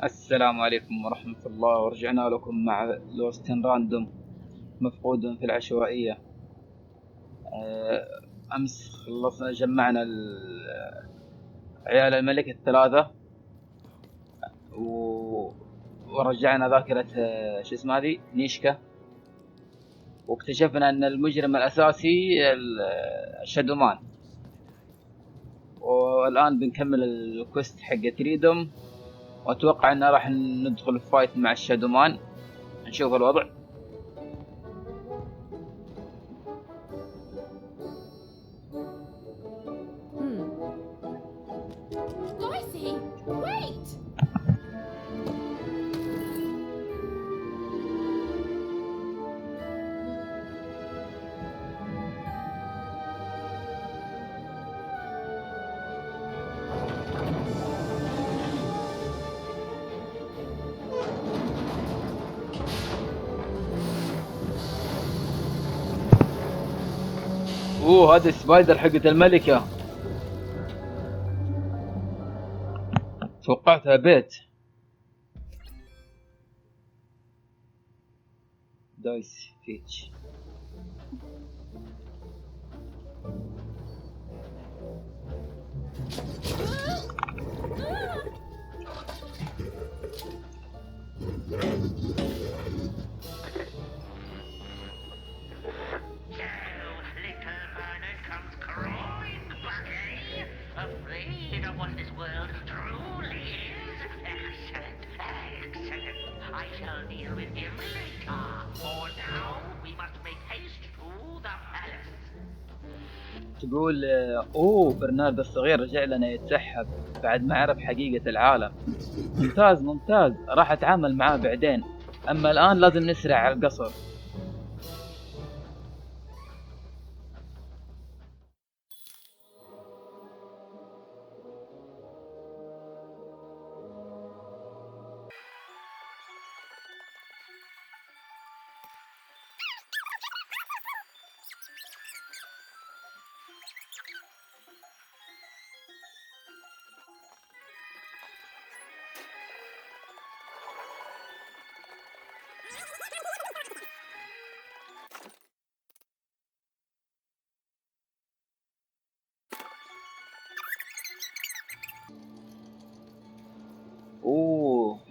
السلام عليكم ورحمة الله، ورجعنا لكم مع لوست راندوم مفقود في العشوائية. أمس خلصنا جمعنا عيال الملك الثلاثة ورجعنا ذاكرة شو اسمها هذه نيشكا، واكتشفنا أن المجرم الأساسي الشادومان. والآن بنكمل الكوست حق تريدوم، وأتوقع أننا راح ندخل في فايت مع الشادومان، نشوف الوضع. هذا السبايدر حقت الملكة، توقعتها بيت. دايس فيتش. تقول برنارد الصغير رجع لنا يتسحب بعد ما عرف حقيقة العالم. ممتاز، راح اتعامل معاه بعدين، اما الان لازم نسرع على القصر.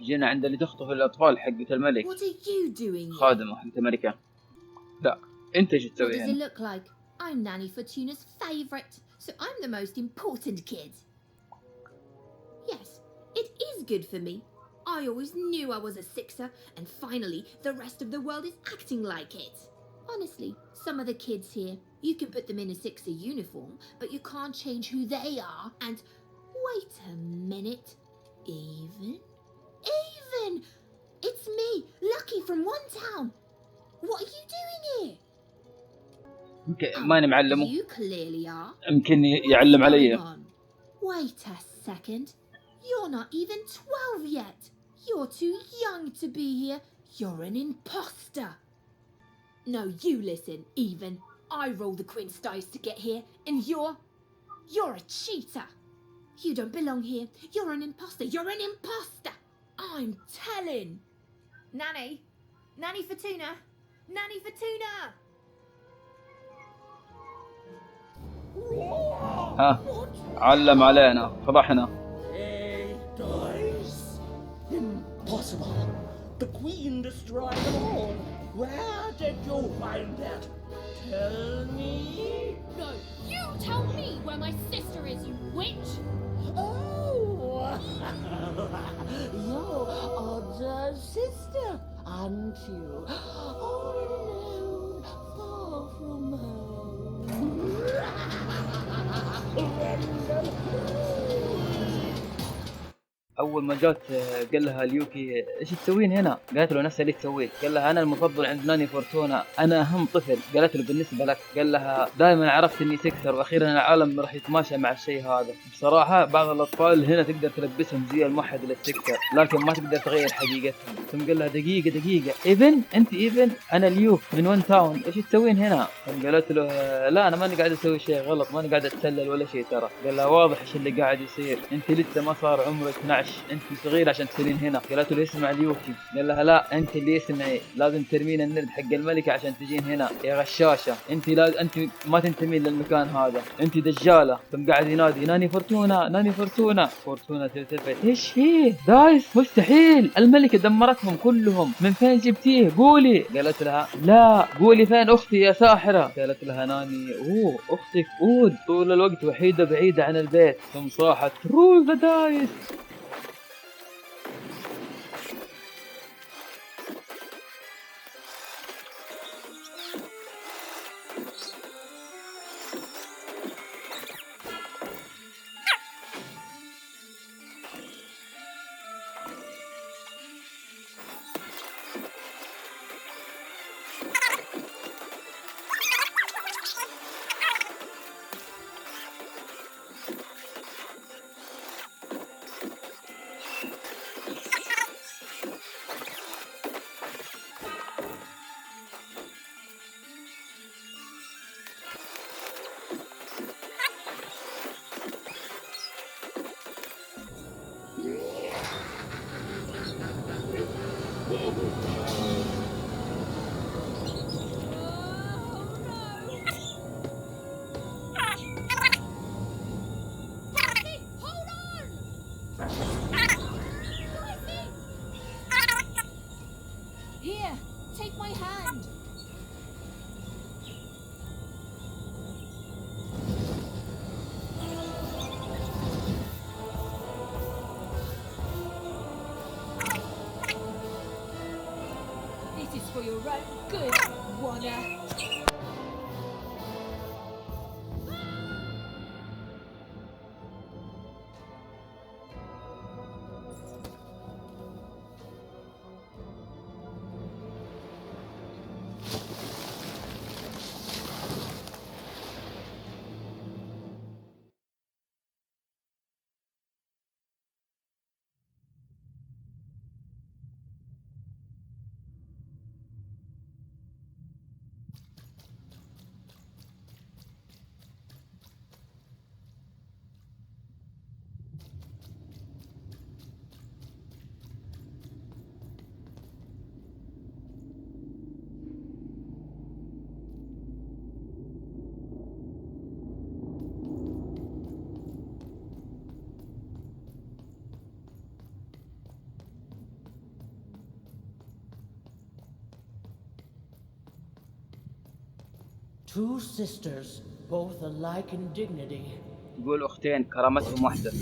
جينا عند اللي تخطف الأطفال حقة الملك، خادمة حقة الملكة. لا، أنت ايش تسوي هنا؟ I'm Nanny Fortuna's favorite, so I'm the most important kid. Yes, it is good for me. I always knew I was a sixer, and finally the rest of the world is acting like it. Honestly, some of the kids here, you can put them in a sixer uniform, but you can't change who they are. And wait a minute, Even? It's me, Lucky from one town. What are you doing here? ماني معلمه. You clearly are. يمكن يعلم علي. Wait a second. You're not even 12 yet. You're too young to be here. You're an imposter. No, you listen, Even. I roll the queen's dice to get here, and you're a cheater. You don't belong here. You're an imposter. You're an imposter. I'm telling. Nanny Fortuna. Nanny Fortuna. ها علم علينا، فضحنا. Impossible. The queen destroyed them all. Where did you find that? Tell me. No, you tell me where my sister is, you witch. Oh, you're Odda's sister, aren't you? All alone, far from home. اول ما جات قال لها اليوكي ايش تسوين هنا؟ قالت له نفس اللي تسويه. قال لها انا المفضل عند ناني فورتونا، انا اهم طفل. قالت له بالنسبه لك؟ قال لها دائما عرفت اني سكسر، واخيرا العالم راح يتماشى مع الشيء هذا. بصراحه بعض الاطفال هنا تقدر تلبسهم زي الموحد للسكسر، لكن ما تقدر تغير حقيقتهم. ثم قال لها دقيقه ايفن، انت ايفن؟ انا اليوك من ون تاون، ايش تسوين هنا؟ قالت له لا انا ماني قاعد اسوي شيء غلط، ماني قاعد اتسلل ولا شيء ترى. قال لها واضح ايش اللي قاعد يصير، انت لسه ما صار عمرك 12 انت صغير عشان تصيرين هنا. قالت له اسمع ليوكي. قال لها لا انت اللي اسمعي، لازم ترمين النرد حق الملكة عشان تجين هنا يا غشاشة. انت ما تنتمين للمكان هذا، انت دجالة. ثم قاعد ينادي ناني فورتونا ناني فورتونا. فورتونا تلتفت ايش فيه دايس؟ مستحيل، الملكة دمرتهم كلهم، من فين جبتيه قولي. قالت لها لا قولي فين اختي يا ساحرة. قالت لها ناني اوه اختك اود طول الوقت وحيدة بعيدة عن البيت. ثم صاحت رول ذا دايس. Here, take my hand. This is for your own good, Wanna. Two sisters, both alike in dignity. يقول اختين كرامتهم واحدة.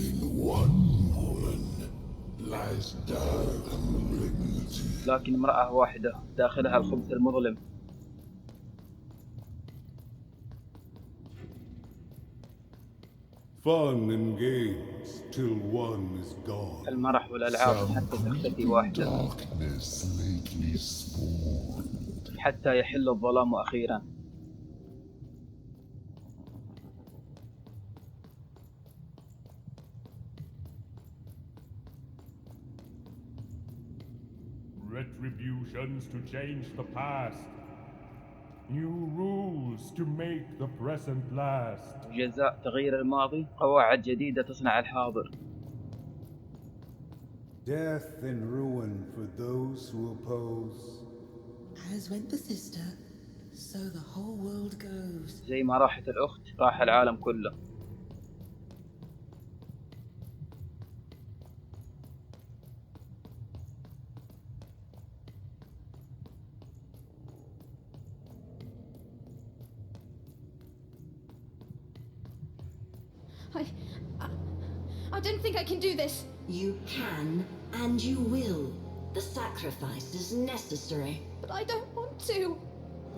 لكن امرأة واحدة داخلها الخبث المظلم. Fun and games till one is gone. المرح والألعاب حتى تختفي واحدة، حتى يحل الظلام أخيرا. Retributions to change the past. New rules to make the present last. جزاء تغيير الماضي، قواعد جديدة تصنع الحاضر. Death and ruin for those who oppose. As went the sister, so the whole world goes. زي ما راحت الأخت راح العالم كله. I don't think I can do this. You can, and you will. The sacrifice is necessary. But I don't want to.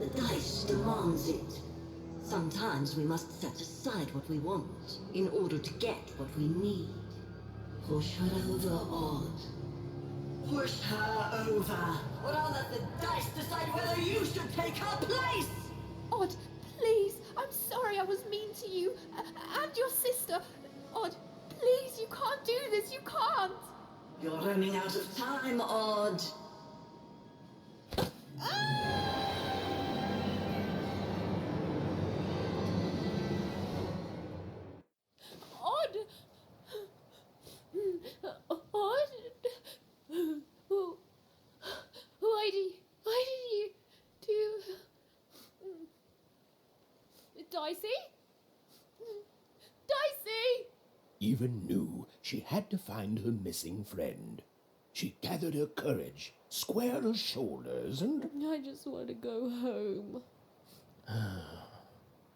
The dice demands it. Sometimes we must set aside what we want in order to get what we need. Push her over, Odd. Push her over. Or I'll let the dice decide whether you should take her place. Odd, please. I'm sorry I was mean to you. And your sister. Odd, please, you can't do this. You can't. You're running out of time, Odd. Odd. Odd. even knew she had to find her missing friend. She gathered her courage, squared her shoulders, I just want to go home.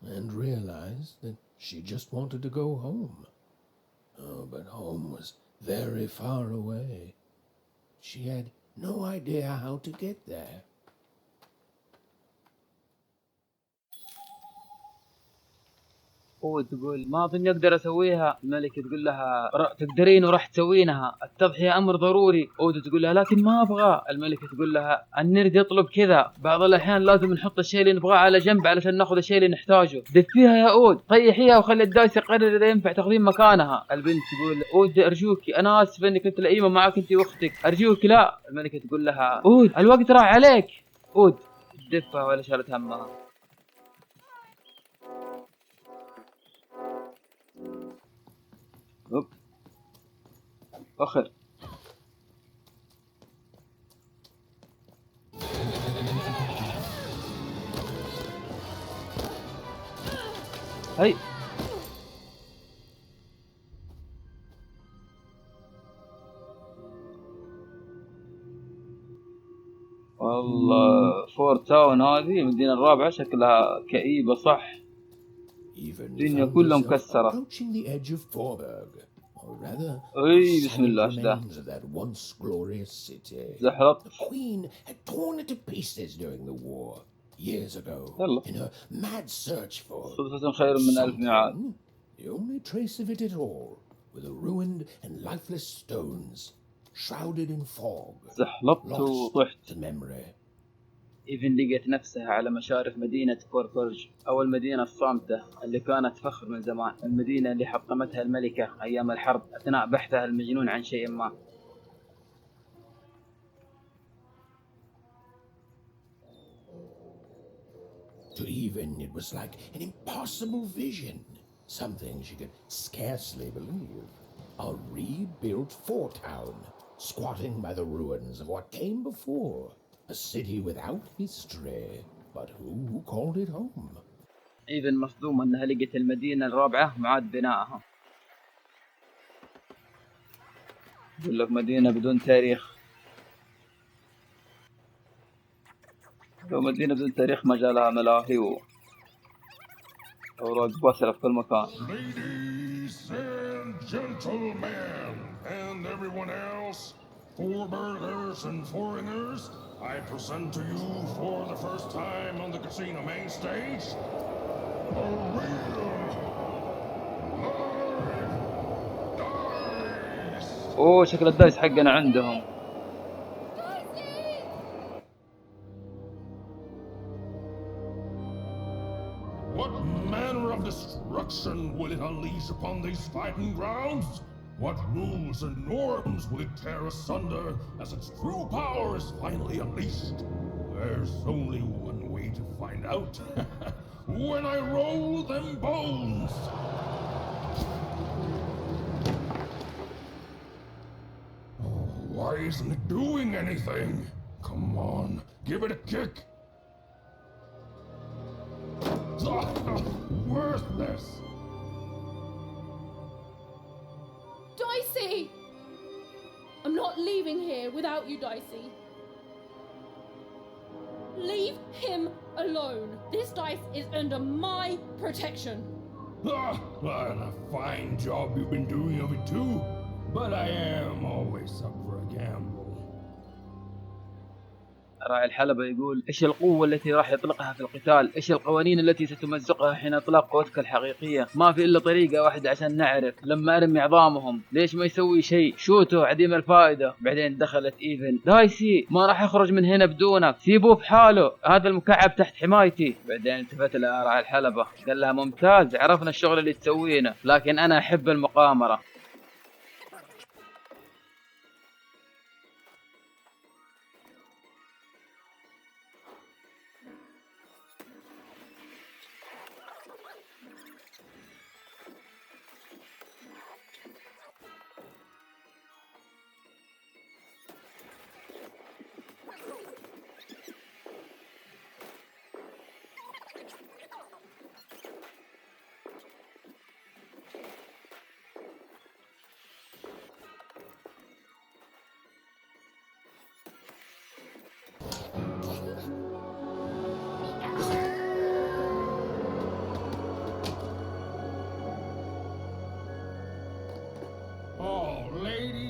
and realized that she just wanted to go home. Oh, but home was very far away. She had no idea how to get there. تقول ما أظني أقدر أسويها. الملكة تقول لها تقدرين وراح تسوينها، التضحية أمر ضروري. تقول لها لكن ما أبغى. الملكة تقول لها النرد يطلب كذا، بعض الأحيان لازم نحط الشيء اللي نبغاه على جنب علشان ناخذ الشيء اللي نحتاجه. دفيها يا طيحيها وخلي الدايس يقرر إذا ينفع تاخذين مكانها. البنت تقول أرجوكي أنا آسف إني كنت لئيمة معك أنت وأختك، أرجوك لا. الملكة تقول لها الوقت راح عليك. دفها ولا شالت همها. أخر هاي والله فور تاون هذه المدينة الرابعة شكلها كئيبة صح. الدنيا كلها مكسرة. Or rather, بسم الله ايش ده؟ of that once glorious city. زحلط. The queen had torn it to pieces during the war years ago يلا. in her mad search for صدفة خير من ألف ميعاد. The only trace of it at all were the ruined and lifeless stones, shrouded in fog. زحلطت وطحت. To memory. إيفن لقيت نفسها على مشارف مدينة فوربرج، أو المدينة الصامتة اللي كانت فخر من زمان، المدينة اللي حطمتها الملكة أيام الحرب أثناء بحثها المجنون عن شيء ما. To Even, it was like an impossible vision, something she could scarcely believe. A rebuilt fort town, squatting by the ruins of what came before. A city without history, but who called it home? إيفن مصدومة أنها لقت المدينة الرابعة معاد بنائها. يقول لك مدينة بدون تاريخ. لو مدينة بدون تاريخ ما جالها ملاهي وأوراق باسلة في كل مكان. Ladies and gentlemen, and everyone else, Fourburgers and foreigners, I present to you for the first time on the casino main stage, a real live dice. شكل الدايس حقنا عندهم. What manner of destruction will it unleash upon these fighting grounds? What rules and norms will it tear asunder as its true power is finally unleashed? There's only one way to find out. When I roll them bones! Oh, why isn't it doing anything? Come on, give it a kick! Worthless! Dicey! I'm not leaving here without you, Dicey. Leave him alone. This dice is under my protection. What a fine job you've been doing of it too. But I am always up for a gamble. راعي الحلبة يقول إيش القوة التي راح يطلقها في القتال؟ إيش القوانين التي ستمزقها حين إطلاق قوتك الحقيقية؟ ما في إلا طريقة واحدة عشان نعرف. لما أرمي عظامهم ليش ما يسوي شيء؟ شوتو عديم الفائدة. بعدين دخلت إيفن. دايسي ما راح يخرج من هنا بدونك، سيبوه بحاله، هذا المكعب تحت حمايتي. بعدين التفت لها راعي الحلبة قال لها ممتاز، عرفنا الشغل اللي تسوينه، لكن أنا أحب المقامرة.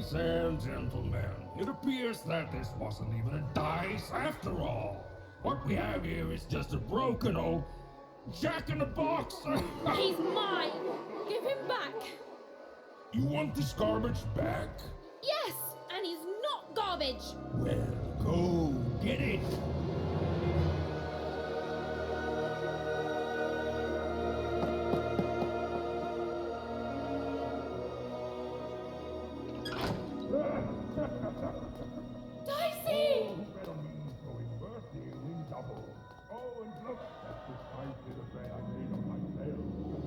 Ladies and gentlemen, it appears that this wasn't even a dice after all. What we have here is just a broken old jack-in-the-box. He's mine. Give him back. You want this garbage back? Yes, and he's not garbage. Well, go get it. Dicey!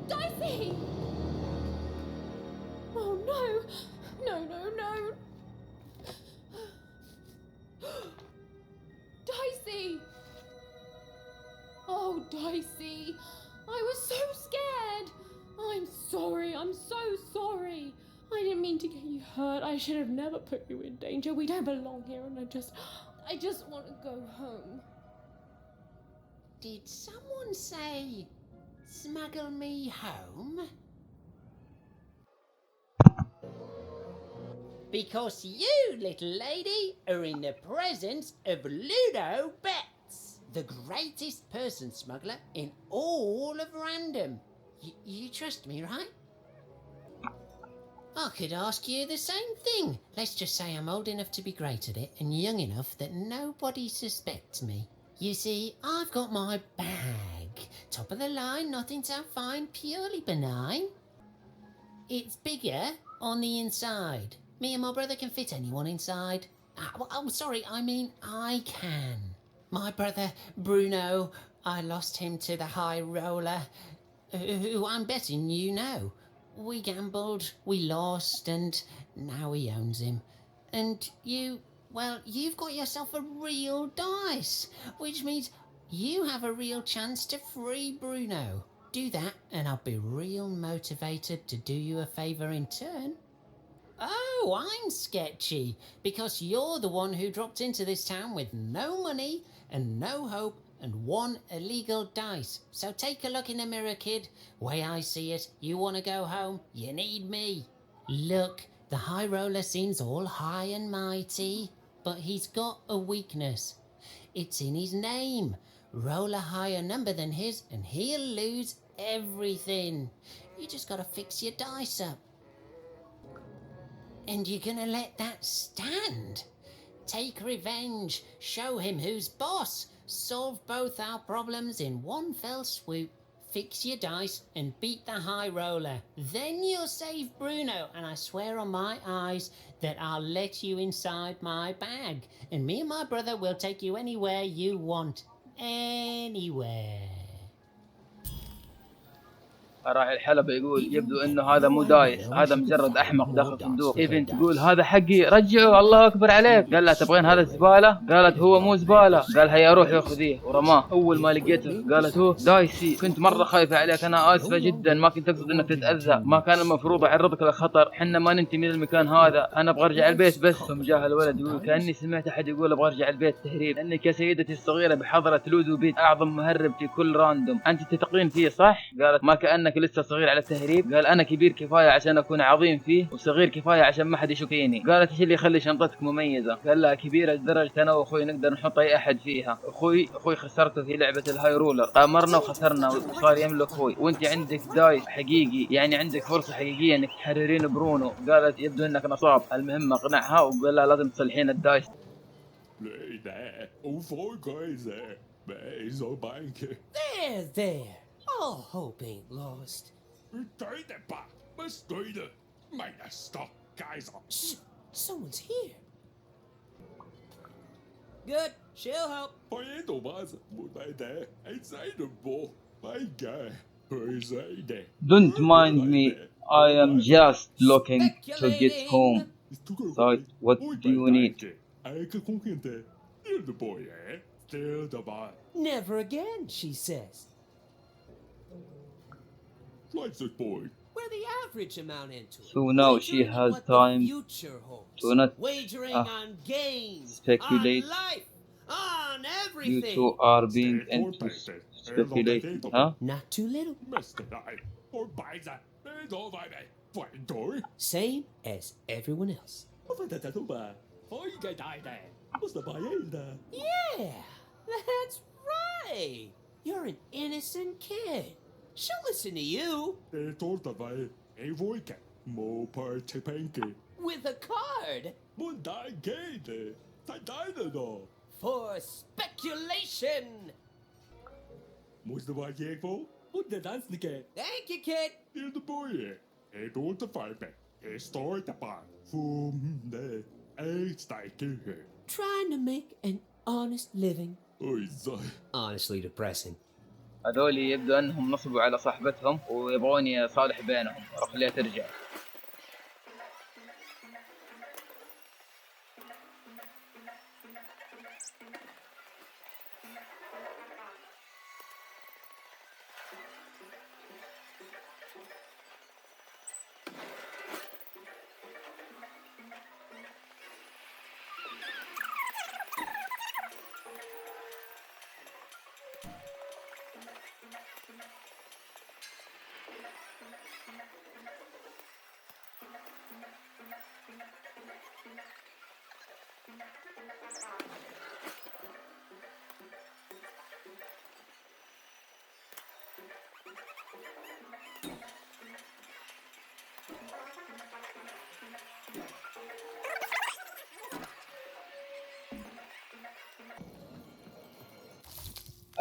Dicey! Oh no! No, no, no! Dicey! Oh, Dicey! I was so scared! I'm sorry, I'm so sorry! I didn't mean to get you hurt. I should have never put you in danger. We don't belong here, and I just want to go home. Did someone say, smuggle me home? Because you, little lady, are in the presence of Ludo Betts, the greatest person smuggler in all of Random. You trust me, right? I could ask you the same thing. Let's just say I'm old enough to be great at it and young enough that nobody suspects me. You see, I've got my bag. Top of the line, nothing so fine, purely benign. It's bigger on the inside. Me and my brother can fit anyone inside. Oh, sorry, I mean I can. My brother, Bruno, I lost him to the high roller, who I'm betting you know. We gambled, we lost, and now he owns him. And you, well, you've got yourself a real dice, which means you have a real chance to free Bruno. Do that, and I'll be real motivated to do you a favour in turn. Oh, I'm sketchy, because you're the one who dropped into this town with no money and no hope and one illegal dice. So take a look in the mirror, kid. Way I see it, you want to go home, you need me. Look, the high roller seems all high and mighty, but he's got a weakness. It's in his name. Roll a higher number than his and he'll lose everything. You just gotta fix your dice up. And you're gonna let that stand? Take revenge, show him who's boss, solve both our problems in one fell swoop. Fix your dice and beat the high roller. Then you'll save Bruno, and I swear on my eyes that I'll let you inside my bag. And me and my brother will take you anywhere you want. Anywhere. راعي الحلبة يقول يبدو انه هذا مو دايس، هذا مجرد احمق داخل صندوق. ايفن تقول هذا حقي رجعه، الله اكبر عليك. قال لها تبغين هذا زبالة؟ قالت هو مو زبالة. قال هيا روح ياخذيه ورماه. اول ما لقيته قالت هو دايسي، كنت مرة خايفة عليك، انا اسفة جدا، ما كنت اقصد انك تتأذى، ما كان المفروض اعرضك للخطر، حنا ما ننتمي للمكان هذا، انا ابغى ارجع البيت بس. ثم جاء الولد يقول كأني سمعت احد يقول ابغى ارجع البيت تهريب، لانك يا سيدتي الصغيرة بحضرة لودو بيت اعظم مهرب في كل راندوم، انت تثقين فيه صح؟ قالت ما كأنك لسه صغير على التهريب. قال انا كبير كفايه عشان اكون عظيم فيه، وصغير كفايه عشان ما حد يشك فيني. قالت ايش اللي يخلي شنطتك مميزه؟ قال لها كبيره لدرجه انا واخوي نقدر نحط اي احد فيها. اخوي خسرته في لعبه الهاي رولر، قامرنا وخسرنا وصار يملك اخوي، وانت عندك دايس حقيقي، يعني عندك فرصه حقيقيه انك تحررين برونو. قالت يبدو انك نصاب. المهم اقنعها وقال لها لازم تصلحين الدايس. There. All hope ain't lost. Shh! Someone's here. Good. She'll help. Don't mind me, I am just looking to get home. So what do you need? Never again, she says. Where the average amount into. So now she has time to not speculate. On life, on everything. You two are being into speculating, huh? Not too little. Same as everyone else. Yeah, that's right. You're an innocent kid. She'll listen to you. With a card. For speculation. Thank you, kid. Trying to make an honest living. Honestly depressing. هذول يبدو انهم نصبوا على صاحبتهم ويبغوني اصالح بينهم واخليها ترجع.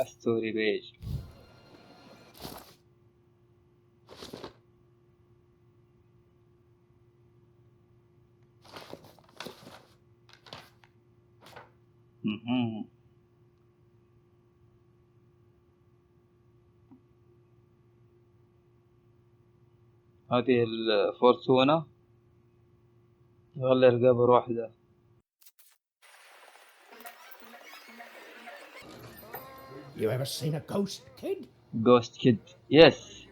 ستوري بيج. هذه الفورتونا تغلر قبر واحدة. You ever seen a ghost, kid? Ghost Kid. Yes.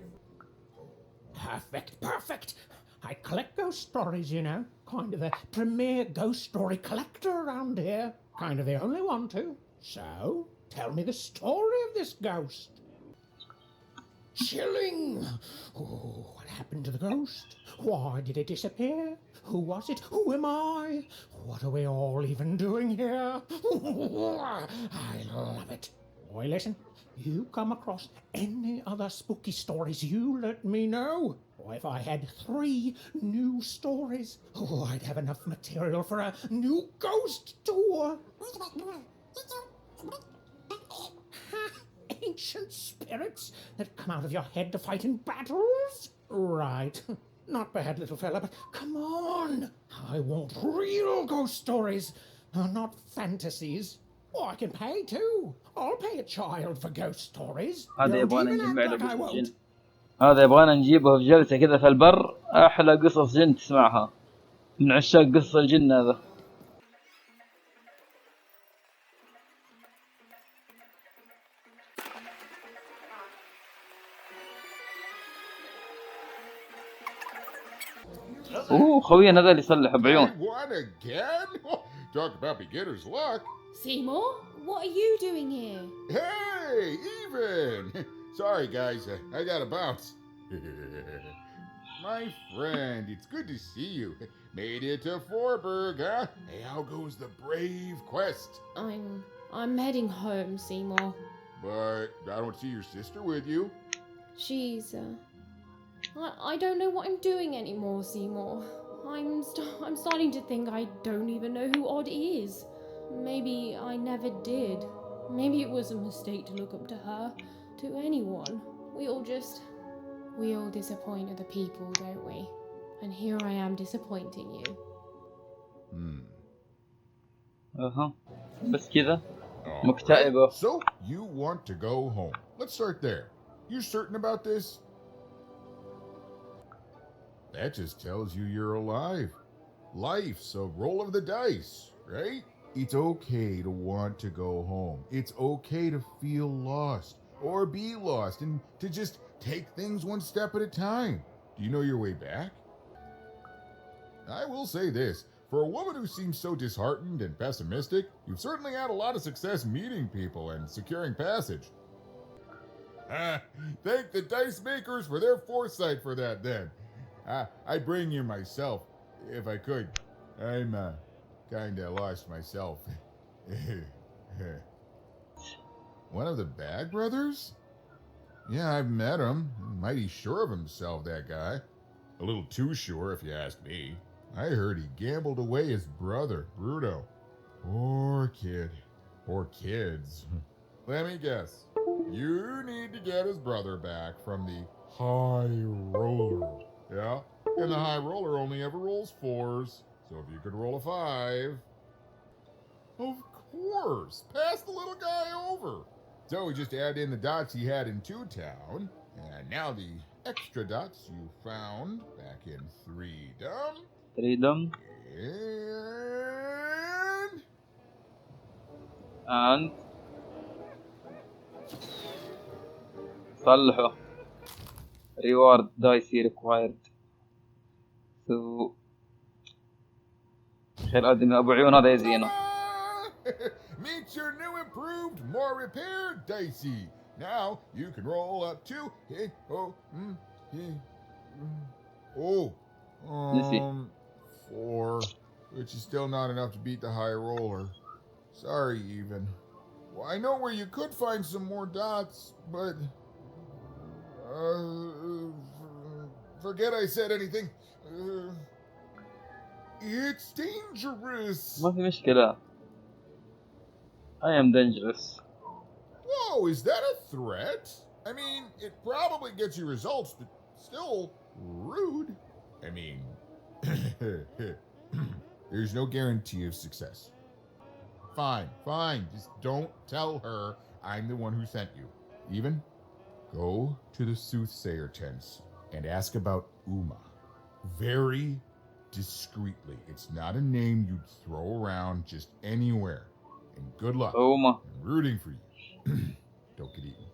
Perfect. I collect ghost stories, you know. Kind of the premier ghost story collector around here. Kind of the only one, too. So, tell me the story of this ghost. Chilling. Oh, what happened to the ghost? Why did it disappear? Who was it? Who am I? What are we all even doing here? I love it. Boy, listen, you come across any other spooky stories, you let me know. Or if I had 3 new stories, I'd have enough material for a new ghost tour. Ancient spirits that come out of your head to fight in battles? Right. Not bad, little fella, but come on. I want real ghost stories, not fantasies. Oh, I can pay too. I'll pay a child for ghost stories. هذا يبغانا نجمع له قصص جن. هذا يبغانا نجيبه في جلسة كذا في البر. أحلى قصص جن تسمعها من عشاق قصة الجن هذا. خوينا هذا اللي يصلح بعيون. What again? Talk about beginner's luck. Seymour, what are you doing here? Hey, even. Sorry, guys, I gotta bounce. My friend, it's good to see you. Made it to Fourpurg, huh? Hey, how goes the brave quest? I'm heading home, Seymour. But I don't see your sister with you. She's I don't know what I'm doing anymore, Seymour. I'm starting to think I don't even know who Odd is. Maybe I never did. Maybe it was a mistake to look up to her, to anyone. We all disappoint other people, don't we? And here I am disappointing you. بس كذا مكتئبة. So you want to go home. Let's start there. You certain about this? That just tells you you're alive. Life's a roll of the dice, right? It's okay to want to go home. It's okay to feel lost or be lost and to just take things one step at a time. Do you know your way back? I will say this. For a woman who seems so disheartened and pessimistic, you've certainly had a lot of success meeting people and securing passage. Thank the dice makers for their foresight for that then. I'd bring you myself, if I could. I'm kinda lost myself. One of the Bag Brothers? Yeah, I've met him. Mighty sure of himself, that guy. A little too sure, if you ask me. I heard he gambled away his brother, Bruto. Poor kid. Poor kids. Let me guess. You need to get his brother back from the High Roller. Yeah? And the High Roller only ever rolls 4s. So if you could roll a 5... Of course! Pass the little guy over! So we just add in the dots he had in 2-Town, and now the extra dots you found back in 3-Dom. Freedom And... and صلحه. Reward dice required. So خير آدمي أبو عيون هذا يزينه. Meet your new improved, more repaired dicey. Now you can roll up to نسي. 4, which is still not enough to beat the high roller. Sorry, even. Well, I know where you could find some more dots, but forget I said anything. It's dangerous. ما في مشكلة. I am dangerous. Whoa, is that a threat? I mean, it probably gets you results, but still rude. I mean, there's no guarantee of success. Fine. Just don't tell her I'm the one who sent you. Even, go to the soothsayer tents and ask about Uma. Very discreetly. It's not a name you'd throw around just anywhere. And good luck. Uma. I'm rooting for you. Don't get eaten.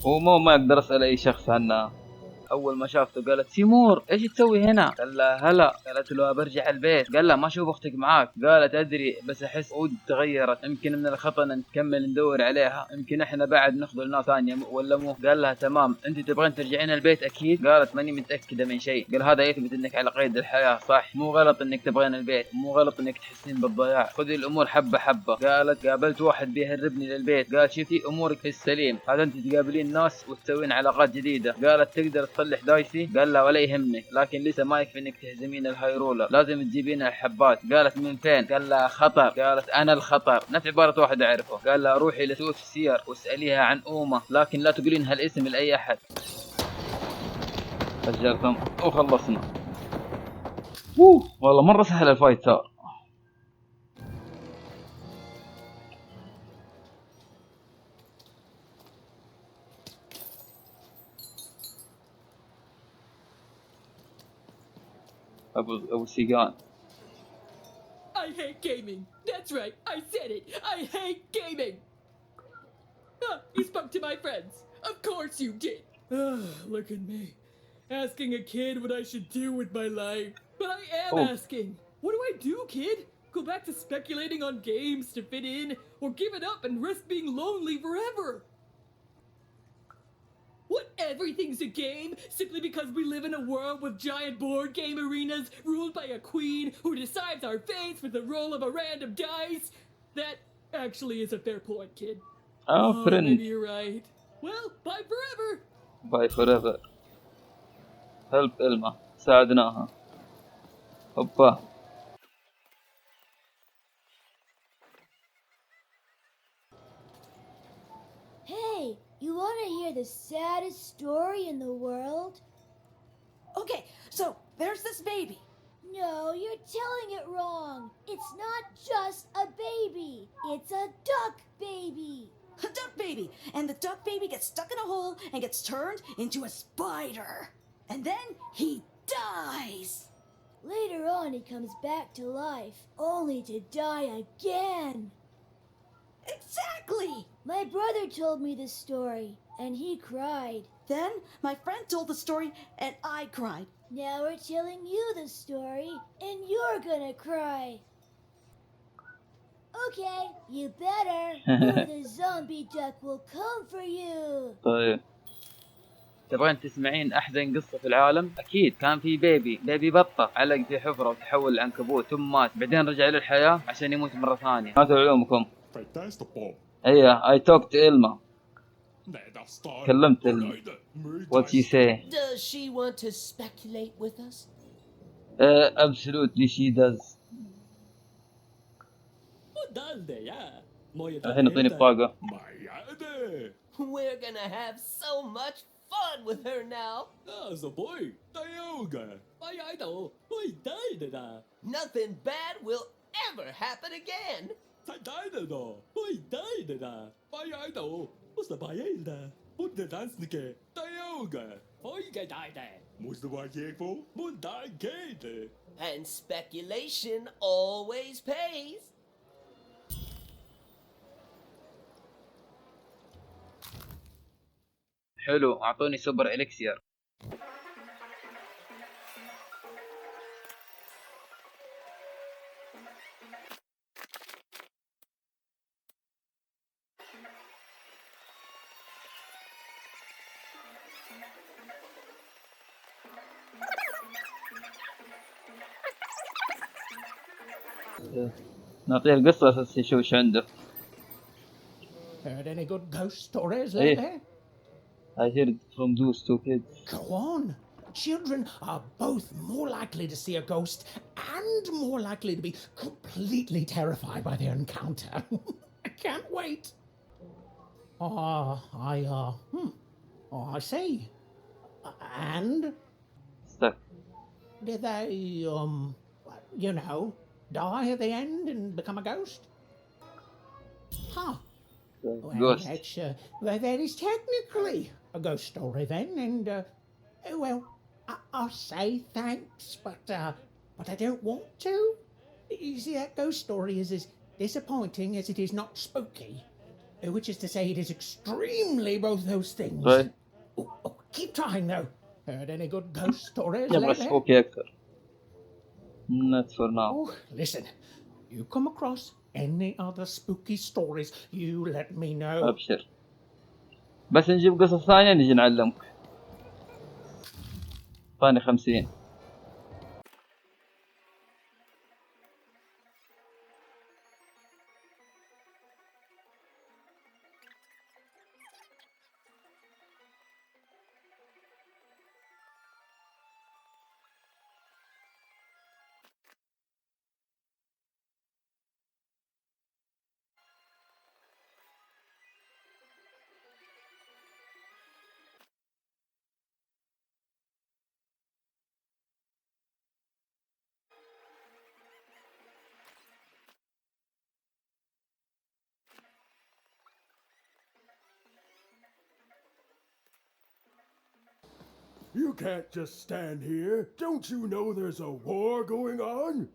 Uma ما أقدر أسأل أي شخص عنها. أول ما شافته قالت تيمور إيش تسوي هنا؟ قال لها هلا. قالت له برجع البيت. قال لها ما أشوف أختك معاك. قالت أدري بس أحس عود تغيرت. يمكن من الخطأ نكمل ندور عليها. يمكن إحنا بعد نخذل ناس ثانية ولا مو. قال لها تمام. أنت تبغين ترجعين البيت أكيد؟ قالت ماني متأكدة من شيء. قال هذا يثبت إنك على قيد الحياة صح. مو غلط إنك تبغين البيت. مو غلط إنك تحسين بالضياع. خذي الأمور حبة حبة. قالت قابلت واحد بيهربني للبيت. قال شفتي أمورك في السليم. هذا أنت تقابلين ناس وتسوين علاقات جديدة. قالت تقدر تصلح دايسي؟ قال لا ولا يهمك لكن لسه ما يكفي انك تهزمين الهايرولر لازم تجيبين الحبات. قالت من فين؟ قال لا خطر. قالت انا الخطر. نفس عبارة واحد اعرفه. قال لا روحي لسوق السير واسأليها عن اوما لكن لا تقولين هالاسم لاي احد. فجرتم وخلصنا. والله مرة سهل الفايت صار. أبو سيجان. I hate gaming. That's right. I said it. I hate gaming. You spoke to my friends. Of course you did. Look at me. Asking a kid what I should do with my life. But I am asking. What do I do, kid? Go back to speculating on games to fit in? Or give it up and risk being lonely forever? What, everything's a game simply because we live in a world with giant board game arenas ruled by a queen who decides our fates with the roll of a random dice? That actually is a fair point, kid. Oh, friend. Maybe you're right. Well, bye forever. Bye forever. Help إلما. ساعدناها. هوبا. Hey, you want to hear the saddest story in the world? Okay, so there's this baby. No, you're telling it wrong. It's not just a baby. It's a duck baby. A duck baby. And the duck baby gets stuck in a hole and gets turned into a spider. And then he dies. Later on, he comes back to life, only to die again. Exactly! My brother told me this story, and he cried. Then my friend told the story, and I cried. Now we're telling you the story, and you're gonna cry. Okay, you better, or the zombie duck will come for you. طيب تبغين تسمعين أحزن قصة في العالم؟ أكيد. كان في بيبي بطة علق في حفرة وتحول لعنكبوت ثم مات، بعدين رجع للحياة عشان يموت مرة ثانية. هاتوا علومكم. أيه I talked to إلما. كلمت what she say. Does she want to speculate with us? Absolutely she does. الحين اعطيني بطاقة. We're gonna have so much fun with her now. Nothing bad will ever happen again. And speculation always pays. حلو، أعطوني سوبر إليكسير. نعطيه القصة أساس يشوف وش عنده. Heard any good ghost stories إيه. lately? I heard from those two kids. Go on. Children are both more likely to see a ghost and more likely to be completely terrified by their encounter. I can't wait. I see. And? Stuck. Did they, die at the end and become a ghost? Huh. Ghost. Well, that is technically a ghost story then, and, I'll say thanks, but I don't want to. You see, that ghost story is as disappointing as it is not spooky, which is to say it is extremely both those things. Right. Keep trying, though. Heard any good ghost stories يبغى lately? سبوكي أكثر. Not for now. Oh, listen, you come across any other spooky stories, you let me know. أبشر. بس نجيب قصص ثانية نجي نعلمك. ثاني 50. You can't just stand here. Don't you know there's a war going on?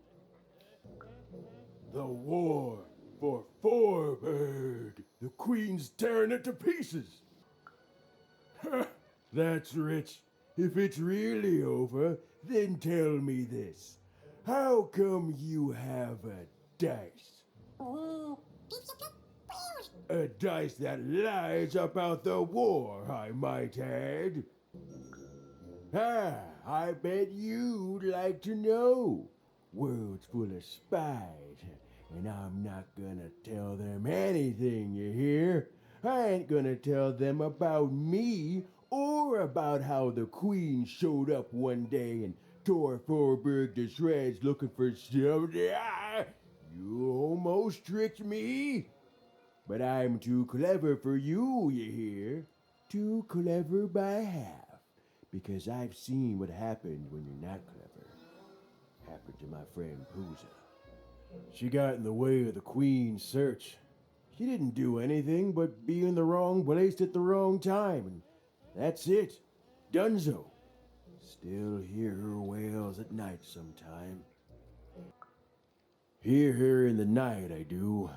The war for Fourpurg. The Queen's tearing it to pieces. That's rich. If it's really over, then tell me this. How come you have a dice? A dice that lies about the war, I might add. I bet you'd like to know. World's full of spies, and I'm not gonna tell them anything, you hear? I ain't gonna tell them about me, or about how the Queen showed up one day and tore Fourpurg to shreds looking for something. You almost tricked me. But I'm too clever for you, you hear? Too clever by half. Because I've seen what happened when you're not clever. Happened to my friend Pooza. She got in the way of the Queen's search. She didn't do anything but be in the wrong place at the wrong time, and that's it. Dunzo. Still hear her wails at night sometime. Hear her in the night, I do.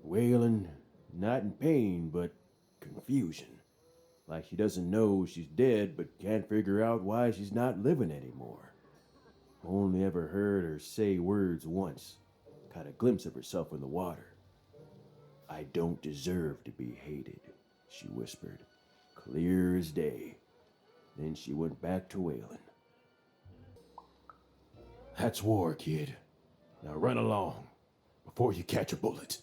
Wailing, not in pain, but confusion. Like she doesn't know she's dead, but can't figure out why she's not living anymore. Only ever heard her say words once. Caught a glimpse of herself in the water. I don't deserve to be hated, she whispered, clear as day. Then she went back to whaling. That's war, kid. Now run along before you catch a bullet.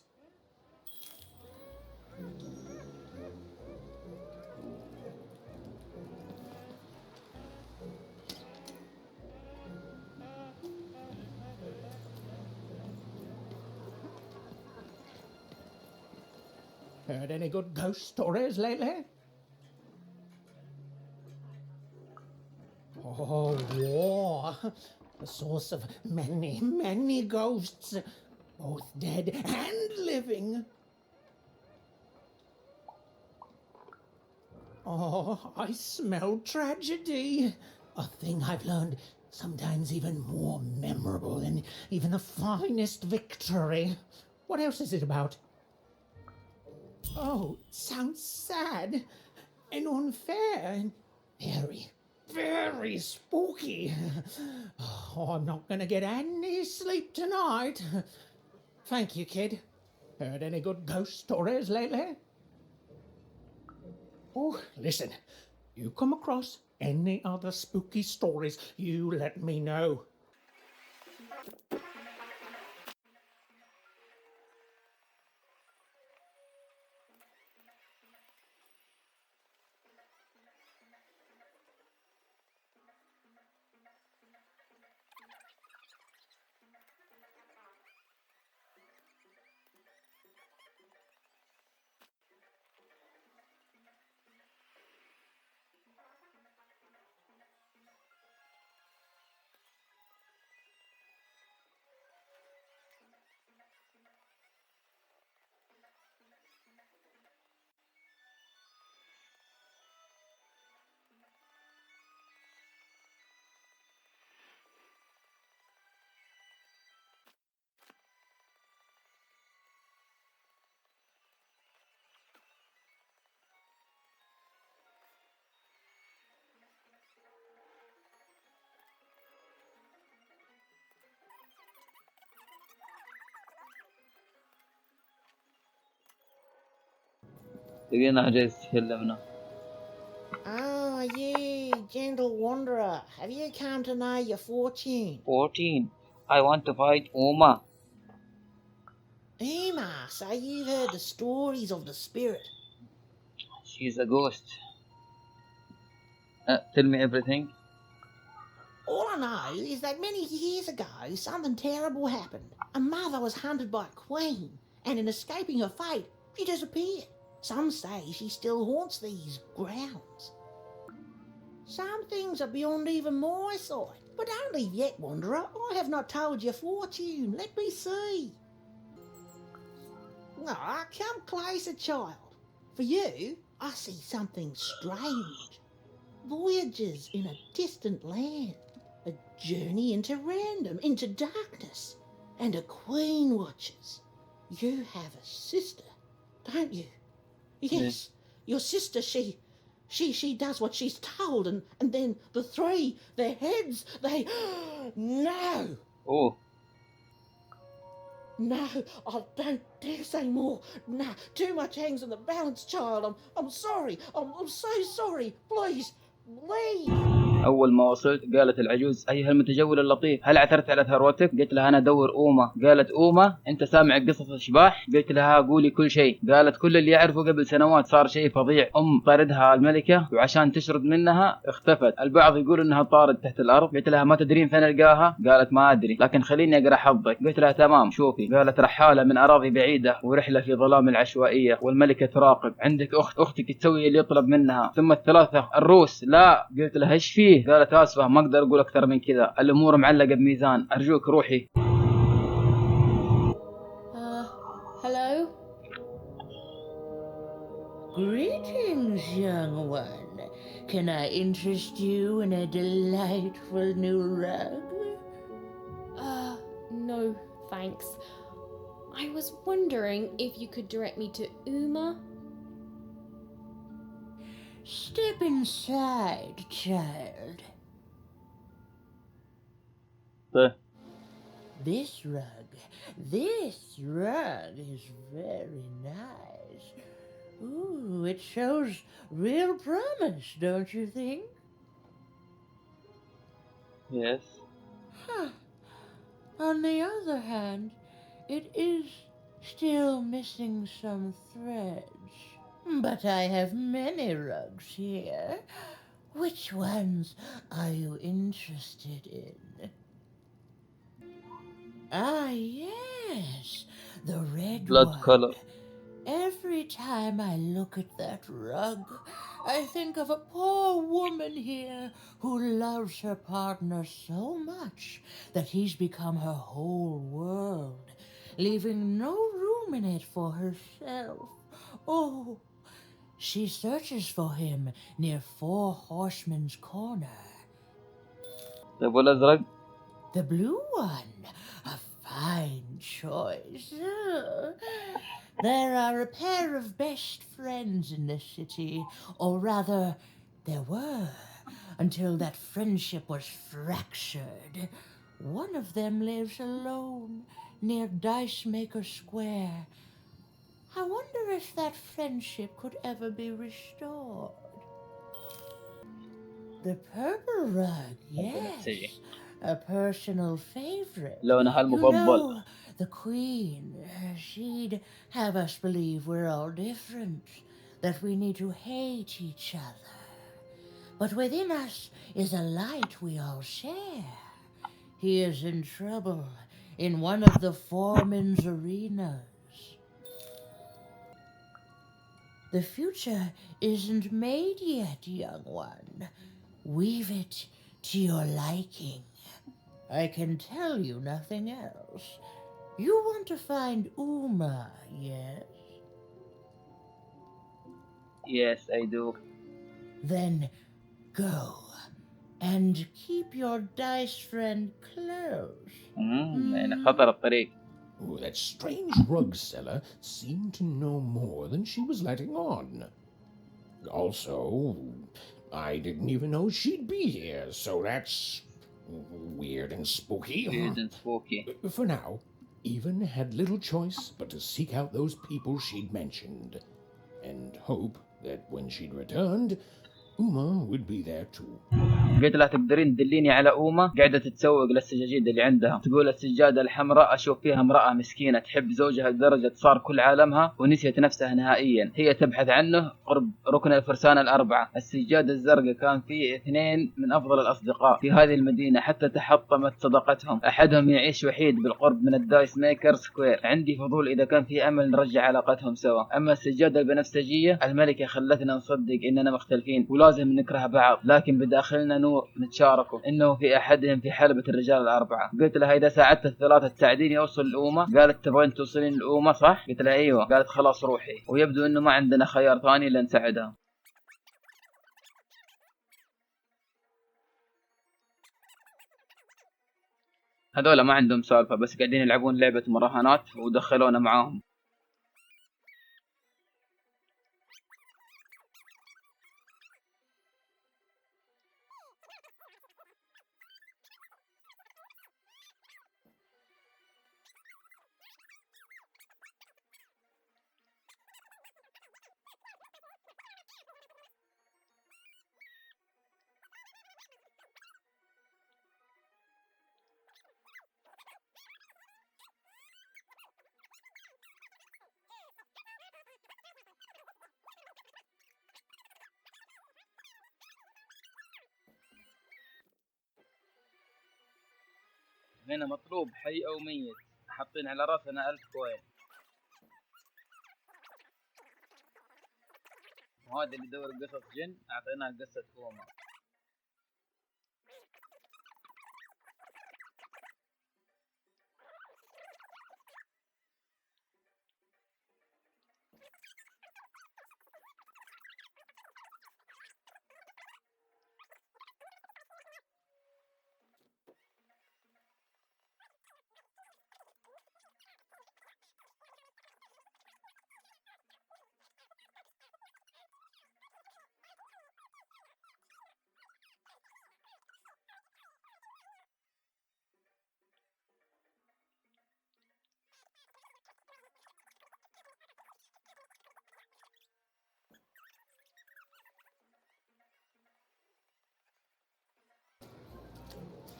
Heard any good ghost stories lately? Oh, war. The source of many, many ghosts, both dead and living. Oh, I smell tragedy. A thing I've learned sometimes even more memorable than even the finest victory. What else is it about? Oh, sounds sad and unfair and very, very spooky. Oh, I'm not gonna get any sleep tonight. Thank you, kid. Heard any good ghost stories lately? Oh, listen. You come across any other spooky stories, you let me know. لقينا جاي تكلمنا. Ah, you, gentle wanderer. Have you come to know your fortune? 14. I want to fight Uma. Uma, so you've heard the stories of the spirit. She's a ghost. Tell me everything. All I know is that many years ago, something terrible happened. A mother was hunted by a queen, and in escaping her fate, she disappeared. Some say she still haunts these grounds. Some things are beyond even my sight. But don't leave yet, wanderer. I have not told your fortune. Let me see. Ah, come closer, child. For you, I see something strange. Voyages in a distant land. A journey into random, into darkness. And a queen watches. You have a sister, don't you? Yes, your sister, she does what she's told, and then the three, their heads, they... No! Oh. No, I don't dare say more. No, too much hangs in the balance, child. I'm sorry. I'm so sorry. Please, please. أول ما وصلت قالت العجوز: أيها المتجول اللطيف، هل عثرت على ثروتك؟ قلت لها: أنا أدور أومة. قالت: أومة؟ أنت سامع قصص أشباح؟ قلت لها: قولي كل شيء. قالت: كل اللي يعرفه قبل سنوات صار شيء فظيع، طردها الملكة وعشان تشرد منها اختفت. البعض يقول إنها طارت تحت الأرض. قلت لها: ما تدرين فين ألقاها؟ قالت: ما أدري، لكن خليني أقرأ حظك. قلت لها: تمام، شوفي. قالت: رحالة من أراضي بعيدة ورحلة في ظلام العشوائية، والملكة تراقب. عندك أختك تسوي اللي يطلب منها، ثم الثلاثة الروس. لا. قلت لها: إيش فيه؟ قالت: آسفة، ما أقدر أقول أكثر من كذا، الأمور معلقة بميزان، أرجوك روحي. Hello? Greetings, young one. Can I interest you in a delightful new rug? No, thanks. I was wondering if you could direct me to Uma. Step inside, child. This rug is very nice. Ooh, it shows real promise, don't you think? Yes. Huh. On the other hand, it is still missing some threads. But I have many rugs here. Which ones are you interested in? Ah, yes, the red Blood one. color. Every time I look at that rug, I think of a poor woman here who loves her partner so much that he's become her whole world, leaving no room in it for herself. Oh, she searches for him near Four Horsemen's Corner. طيب والازرق؟ The blue one, a fine choice. There are a pair of best friends in this city, or rather, there were, until that friendship was fractured. One of them lives alone near Dice Maker Square. I wonder if that friendship could ever be restored. The purple rug, بنفسجي. yes. A personal favorite. لونها You المفضل. know, the Queen, she'd have us believe we're all different, that we need to hate each other. But within us is a light we all share. He is in trouble in one of the foreman's arenas. The future isn't made yet, young one. Weave it to your liking. I can tell you nothing else. You want to find Uma, yes? Yes, I do. Then go and keep your dice friend close. يعني خطر الطريق. Oh, that strange rug seller seemed to know more than she was letting on. Also, I didn't even know she'd be here, so that's weird and spooky. Weird and spooky. For now, Even had little choice but to seek out those people she'd mentioned, and hope that when she'd returned, Uma would be there too. قلت لها تقدرين تدليني على أوما قاعدة تتسوق للسجاجيد اللي عندها. تقول السجادة الحمراء أشوف فيها امرأة مسكينة تحب زوجها لدرجة صار كل عالمها ونسيت نفسها نهائيا. هي تبحث عنه قرب ركن الفرسان الأربعة. السجادة الزرقاء كان في 2 من أفضل الأصدقاء في هذه المدينة حتى تحطمت صداقتهم. أحدهم يعيش وحيد بالقرب من الدايس ميكر سكوير. عندي فضول إذا كان في أمل نرجع علاقتهم سوا. أما السجادة البنفسجية الملكة خلتنا نصدق إننا مختلفين ولازم نكره بعض، لكن بداخلنا نور نتشاركه، انه في احدهم في حلبة الرجال الاربعة. قلت لها اذا ساعدت الثلاثة تساعديني اوصل لأوما. قالت تبغين توصلين لأوما صح؟ قلت لها ايوه. قالت خلاص روحي، ويبدو انه ما عندنا خيار ثاني الا نساعدها. هذولا ما عندهم سالفة، بس قاعدين يلعبون لعبة مراهنات ودخلونا معاهم. هنا مطلوب حي او ميت، حاطين على راسنا 1000 كوين. وهذا اللي يدور قصص جن اعطيناه قصة كوما.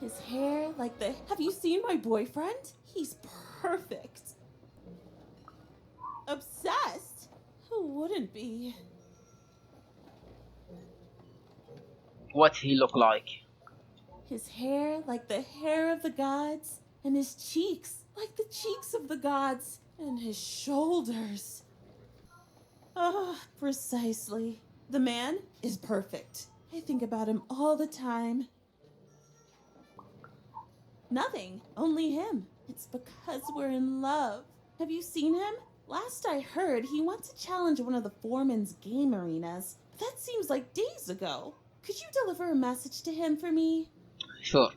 His hair like the... Have you seen my boyfriend? He's perfect. Obsessed? Who wouldn't be? What he look like? His hair like the hair of the gods, and his cheeks like the cheeks of the gods, and his shoulders. Oh, precisely. The man is perfect. I think about him all the time. Nothing, only him. It's because we're in love. Have you seen him? Last I heard, he wants to challenge one of the foreman's game arenas. But that seems like days ago. Could you deliver a message to him for me? Sure.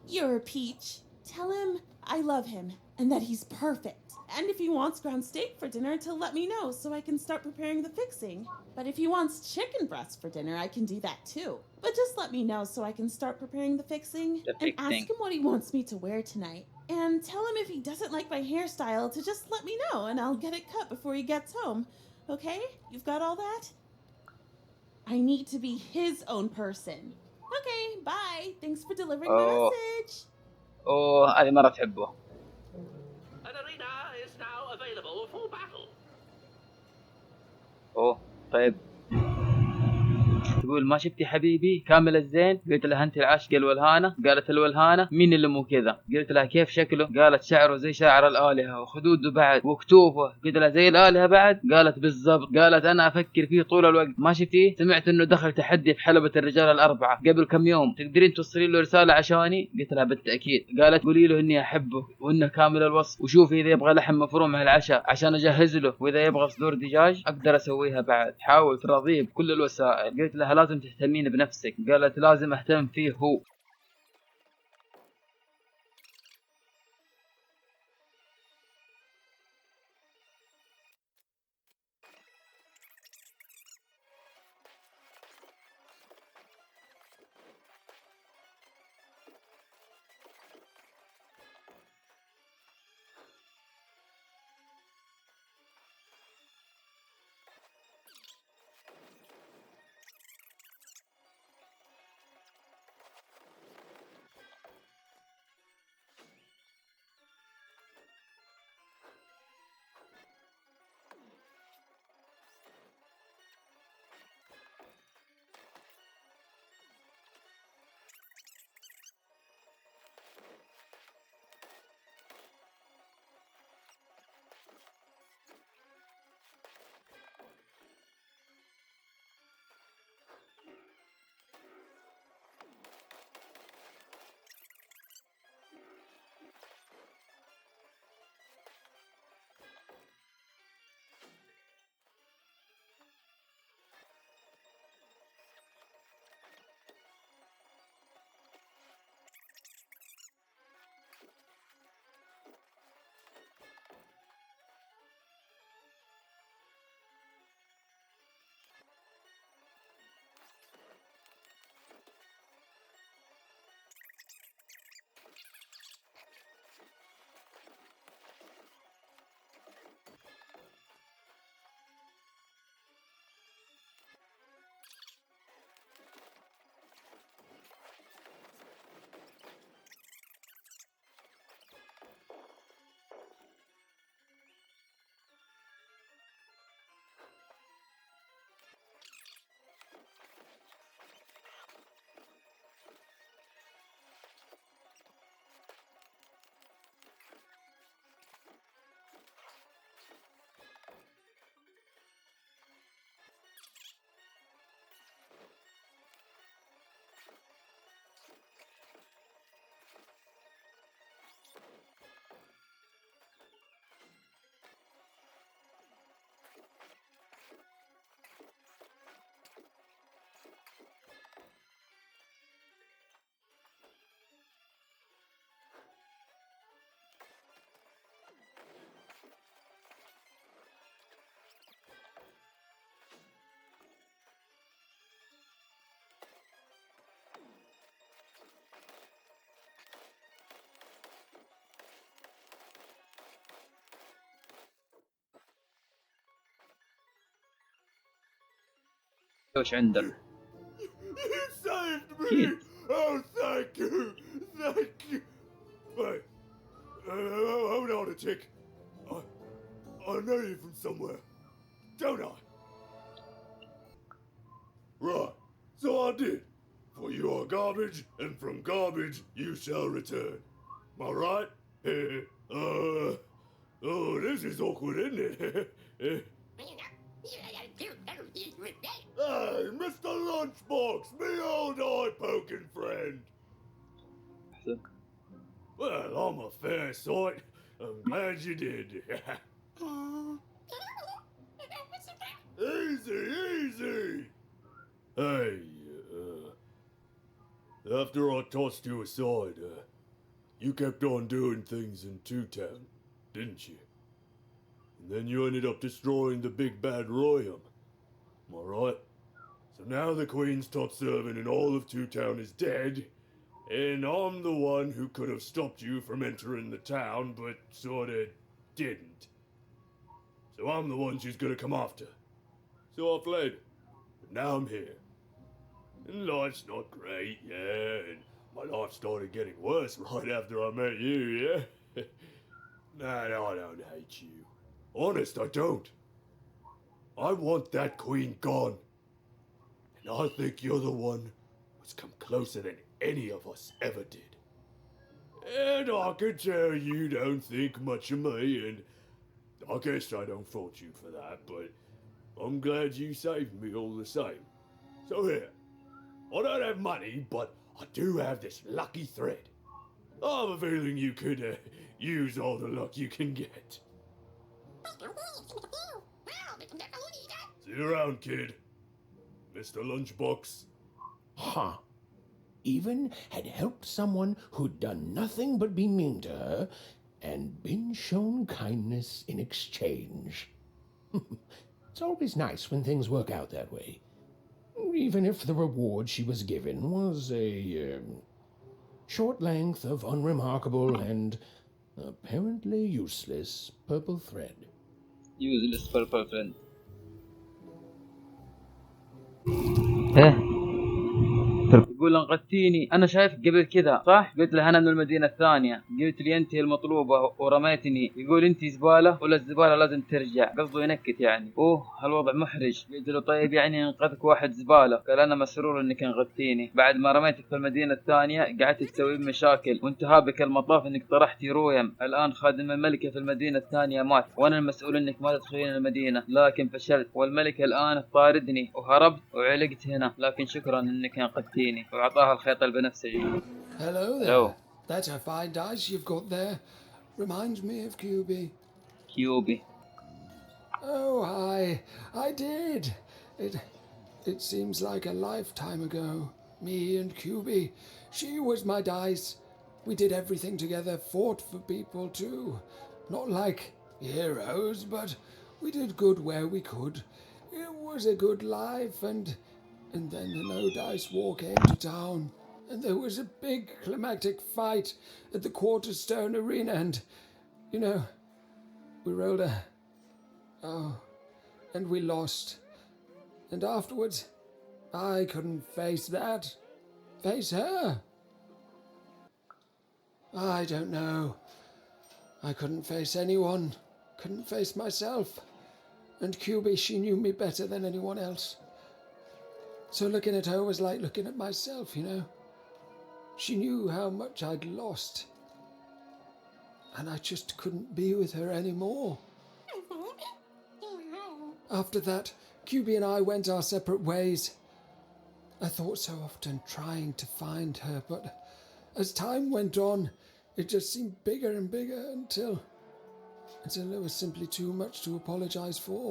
You're a peach. Tell him I love him and that he's perfect. And if he wants ground steak for dinner, to let me know so I can start preparing the fixing. But if he wants chicken breast for dinner, I can do that too. But just let me know so I can start preparing the fixing. And ask him what he wants me to wear tonight. And tell him if he doesn't like my hairstyle to just let me know and I'll get it cut before he gets home. Okay? You've got all that? I need to be his own person. Okay, bye. Thanks for delivering my message. هذه مرة تحبه. An arena is now available for battle. طيب. تقول ما شفتي حبيبي كامل الزين؟ قلت لها انت العاشق الولهانة. قالت الولهانة مين اللي مو كذا؟ قلت لها كيف شكله؟ قالت شعره زي شعر الآلهة وخدوده بعد وكتوفه. قلت لها زي الآلهة بعد؟ قالت بالضبط. قالت انا افكر فيه طول الوقت. ما شفتيه؟ سمعت انه دخل تحدي في حلبة الرجال الأربعة قبل كم يوم، تقدرين توصلين له رسالة عشاني؟ قلت لها بالتأكيد. قالت قولي له اني احبه وانه كامل الوصف، وشوفي اذا يبغى لحم مفروم على العشاء عشان اجهز له، واذا يبغى صدور دجاج اقدر اسويها بعد. حاول تراضيه بكل الوسائل. قلت لها لازم تهتمين بنفسك. قالت لازم اهتم فيه هو. وش عندك؟ He saved me! أكيد. Oh, thank Thank you! Thank you! Wait, hold on a tick. I know you from somewhere, don't I? Right, so I did. For you are garbage, and from garbage you shall return. Am I right? Oh, this is awkward, isn't it? Hey, Mr. Lunchbox, me old eye-poking friend. Well, I'm a fair sight. I'm glad you did. Easy, easy. Hey, after I tossed you aside, you kept on doing things in Two Town, didn't you? And then you ended up destroying the big bad Royum. Am I right? So now the Queen's top servant in all of Two Town is dead, and I'm the one who could have stopped you from entering the town, but sorta didn't. So I'm the one she's gonna come after. So I fled, but now I'm here. And life's not great, yeah, and my life started getting worse right after I met you, yeah? No, I don't hate you. Honest, I don't. I want that queen gone. And I think you're the one who's come closer than any of us ever did. And I can tell you don't think much of me, and I guess I don't fault you for that, but I'm glad you saved me all the same. So here, I don't have money, but I do have this lucky thread. I have a feeling you could use all the luck you can get. See you around, kid. Mr. Lunchbox. Huh. Even had helped someone who'd done nothing but be mean to her, and been shown kindness in exchange. It's always nice when things work out that way. Even if the reward she was given was a short length of unremarkable and apparently useless purple thread. Useless purple thread. ايه يقول انقذتيني، انا شايفك قبل كذا صح؟ قلت له انا من المدينه الثانيه، قلت لي انت المطلوبه ورميتني، يقول انت زباله ولا الزباله لازم ترجع، قصده ينكت يعني. هالوضع محرج. قلت له طيب يعني انقذك واحد زباله؟ قال انا مسرور انك انقذتيني، بعد ما رميتك في المدينه الثانيه قعدت تسوي مشاكل، وانتهى بك المطاف انك طرحتي رويم، الان خادم الملكه في المدينه الثانيه مات، وانا المسؤول انك ما تدخلين المدينه، لكن فشلت، والملكه الان تطاردني، وهربت وعلقت هنا، لكن شكرا انك انقذتيني. وأعطاها الخيط البنفسجي. Hello there. That's a fine dice you've got there. Reminds me of QB. QB. Oh, I did. It seems like a lifetime ago. Me and QB. She was my dice. We did everything together, fought for people too. Not like heroes, but we did good where we could. It was a good life, and then the No Dice War came to town, and there was a big climactic fight at the Quarterstone Arena, and, you know, we rolled and we lost. And afterwards, I couldn't face her. I don't know. I couldn't face anyone, couldn't face myself. And QB, she knew me better than anyone else. So looking at her was like looking at myself, you know. She knew how much I'd lost. And I just couldn't be with her anymore. After that, QB and I went our separate ways. I thought so often trying to find her, but as time went on, it just seemed bigger and bigger until there was simply too much to apologize for.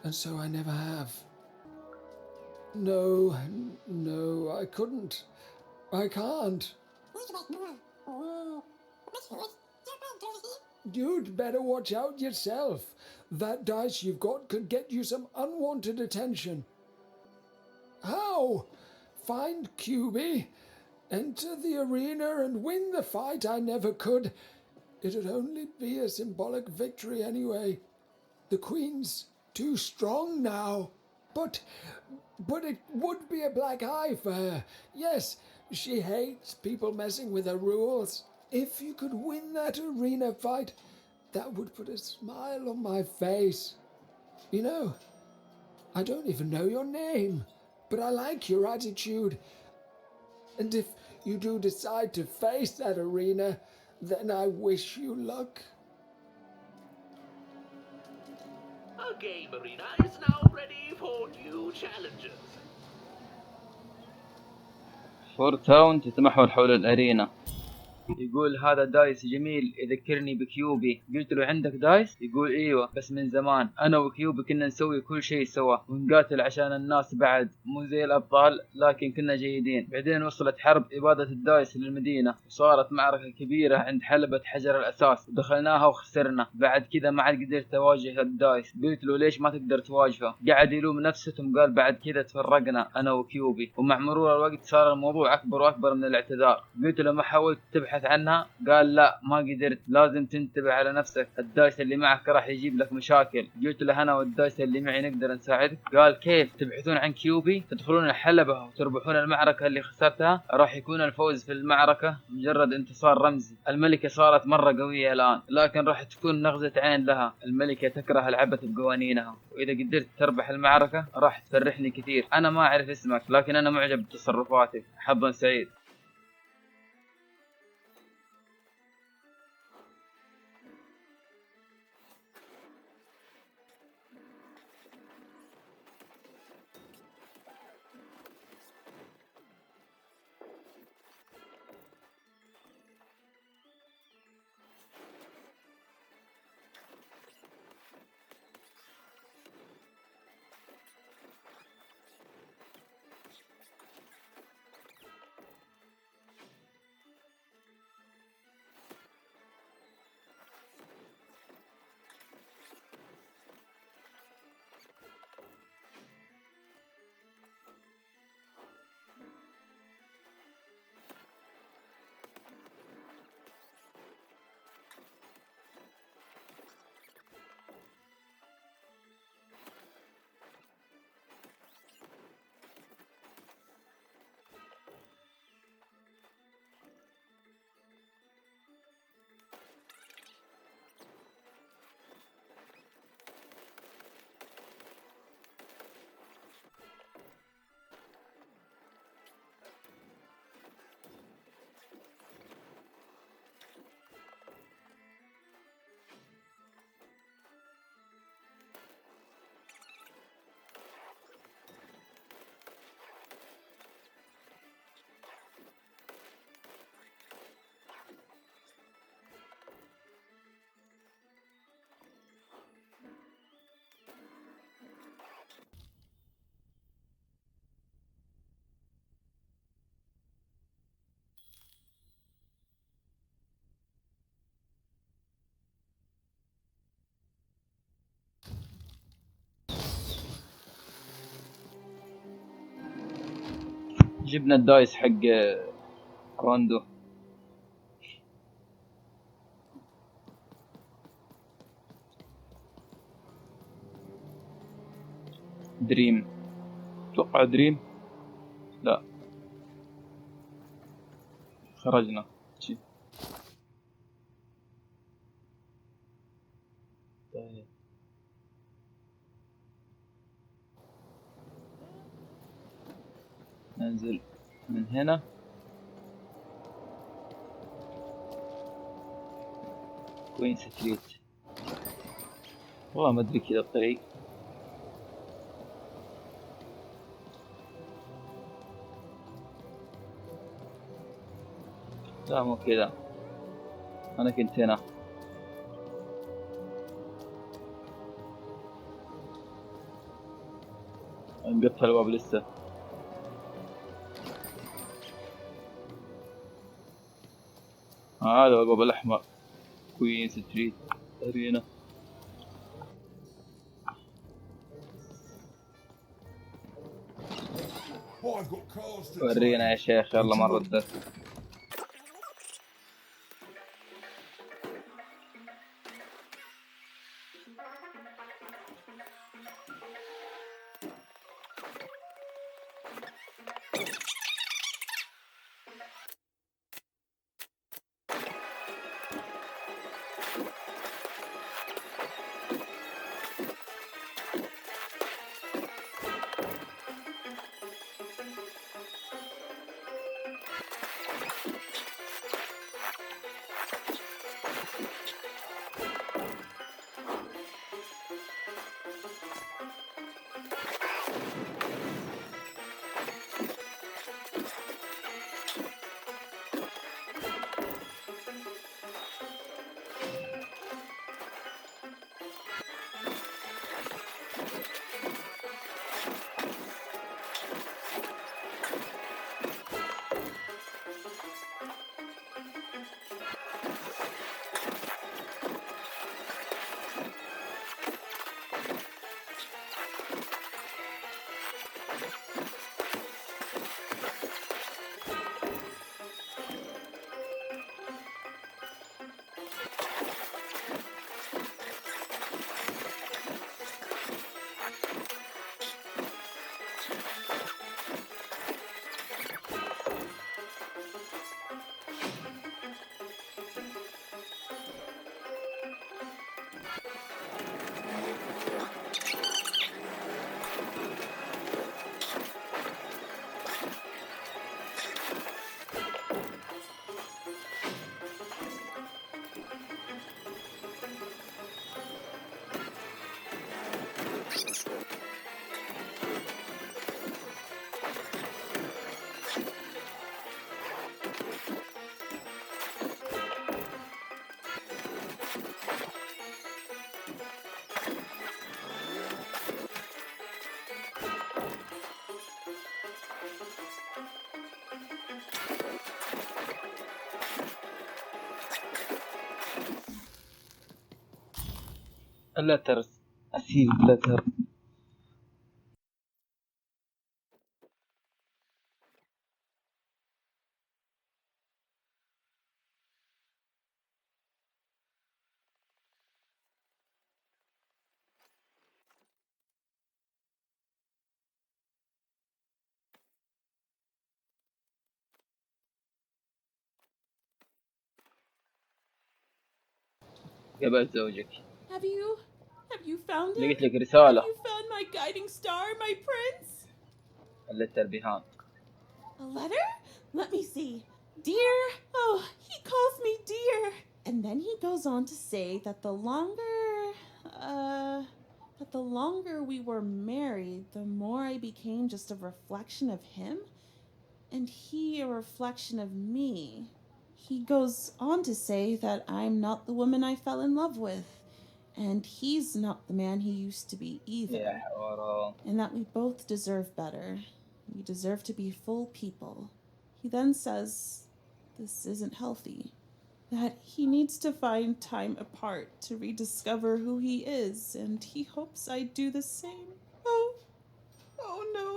And so I never have. No, I couldn't. I can't. You'd better watch out yourself. That dice you've got could get you some unwanted attention. How? Find QB, enter the arena and win the fight I never could. It'd only be a symbolic victory anyway. The Queen's too strong now. But it would be a black eye for her. Yes, She hates people messing with her rules. If you could win that arena fight, that would put a smile on my face. You know, I don't even know your name, but I like your attitude. And if you do decide to face that arena, then I wish you luck. A game arena is now ready for new challenges. فور تاون تتمحور حول الأرينا. يقول هذا دايس جميل يذكرني بكيوبي. قلت له عندك دايس؟ يقول ايوه بس من زمان انا وكيوبي كنا نسوي كل شيء سوا ونقاتل عشان الناس بعد مو زي الابطال لكن كنا جيدين. بعدين وصلت حرب ابادة الدايس للمدينة وصارت معركة كبيرة عند حلبة حجر الاساس ودخلناها وخسرنا. بعد كذا ما عاد قدرت اواجه الدايس. قلت له ليش ما تقدر تواجهه؟ قعد يلوم نفسه ثم قال بعد كذا تفرقنا انا وكيوبي ومع مرور الوقت صار الموضوع اكبر واكبر من الاعتذار. قلت له ما حاولت تبحث عنها؟ قال لا ما قدرت. لازم تنتبه على نفسك الدايس اللي معك راح يجيب لك مشاكل. قلت له انا والدايس اللي معي نقدر نساعدك. قال كيف؟ تبحثون عن كيوبي تدخلون الحلبة وتربحون المعركة اللي خسرتها؟ راح يكون الفوز في المعركة مجرد انتصار رمزي. الملكة صارت مرة قوية الآن لكن راح تكون نغزة عين لها. الملكة تكره العبث بقوانينها وإذا قدرت تربح المعركة راح تفرحني كثير. أنا ما أعرف اسمك لكن أنا معجب بتصرفاتك. حظا سعيد. جبنا الدايس حق راندو. دريم اتوقع دريم. لا خرجنا طيب. ننزل من هنا كوين ستريت. والله ما ادري كذا الطريق. لا مو كذا انا كنت هنا. نقفل الباب لسه. هذا الباب الأحمر كوين ستريت أرينا. ورينا يا شيخ يلا ما ردت. اللتر اسيل اللتر. قبل زوجك. Have you found him? لقيت لك Have رسالة. you found my guiding star, my prince? اللتر behind. A letter? Let me see. Dear, oh, he calls me dear. And then he goes on to say that the longer we were married, the more I became just a reflection of him, and he a reflection of me. He goes on to say that I'm not the woman I fell in love with, and he's not the man he used to be either. Yeah, and that we both deserve better. We deserve to be full people. He then says this isn't healthy, that he needs to find time apart to rediscover who he is, and he hopes I do the same. Oh no,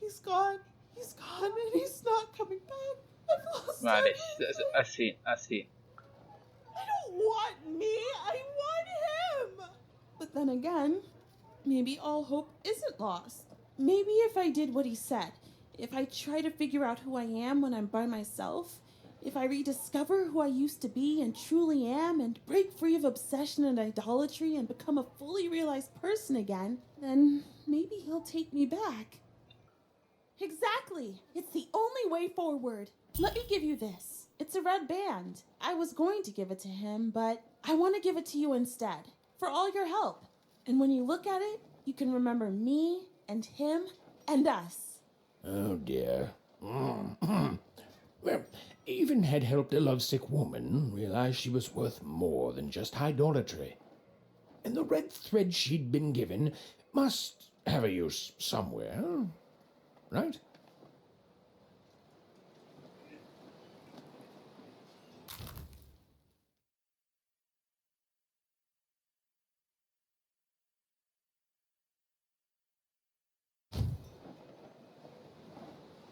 he's gone, and he's not coming back. I've lost him. معلش اسفين. I don't want me, I want him! But then again, maybe all hope isn't lost. Maybe if I did what he said, if I try to figure out who I am when I'm by myself, if I rediscover who I used to be and truly am and break free of obsession and idolatry and become a fully realized person again, then maybe he'll take me back. Exactly! It's the only way forward. Let me give you this. It's a red band. I was going to give it to him, but I want to give it to you instead, for all your help. And when you look at it, you can remember me and him and us. Oh dear. Well, even had helped a lovesick woman realize she was worth more than just idolatry. And the red thread she'd been given must have a use somewhere, right?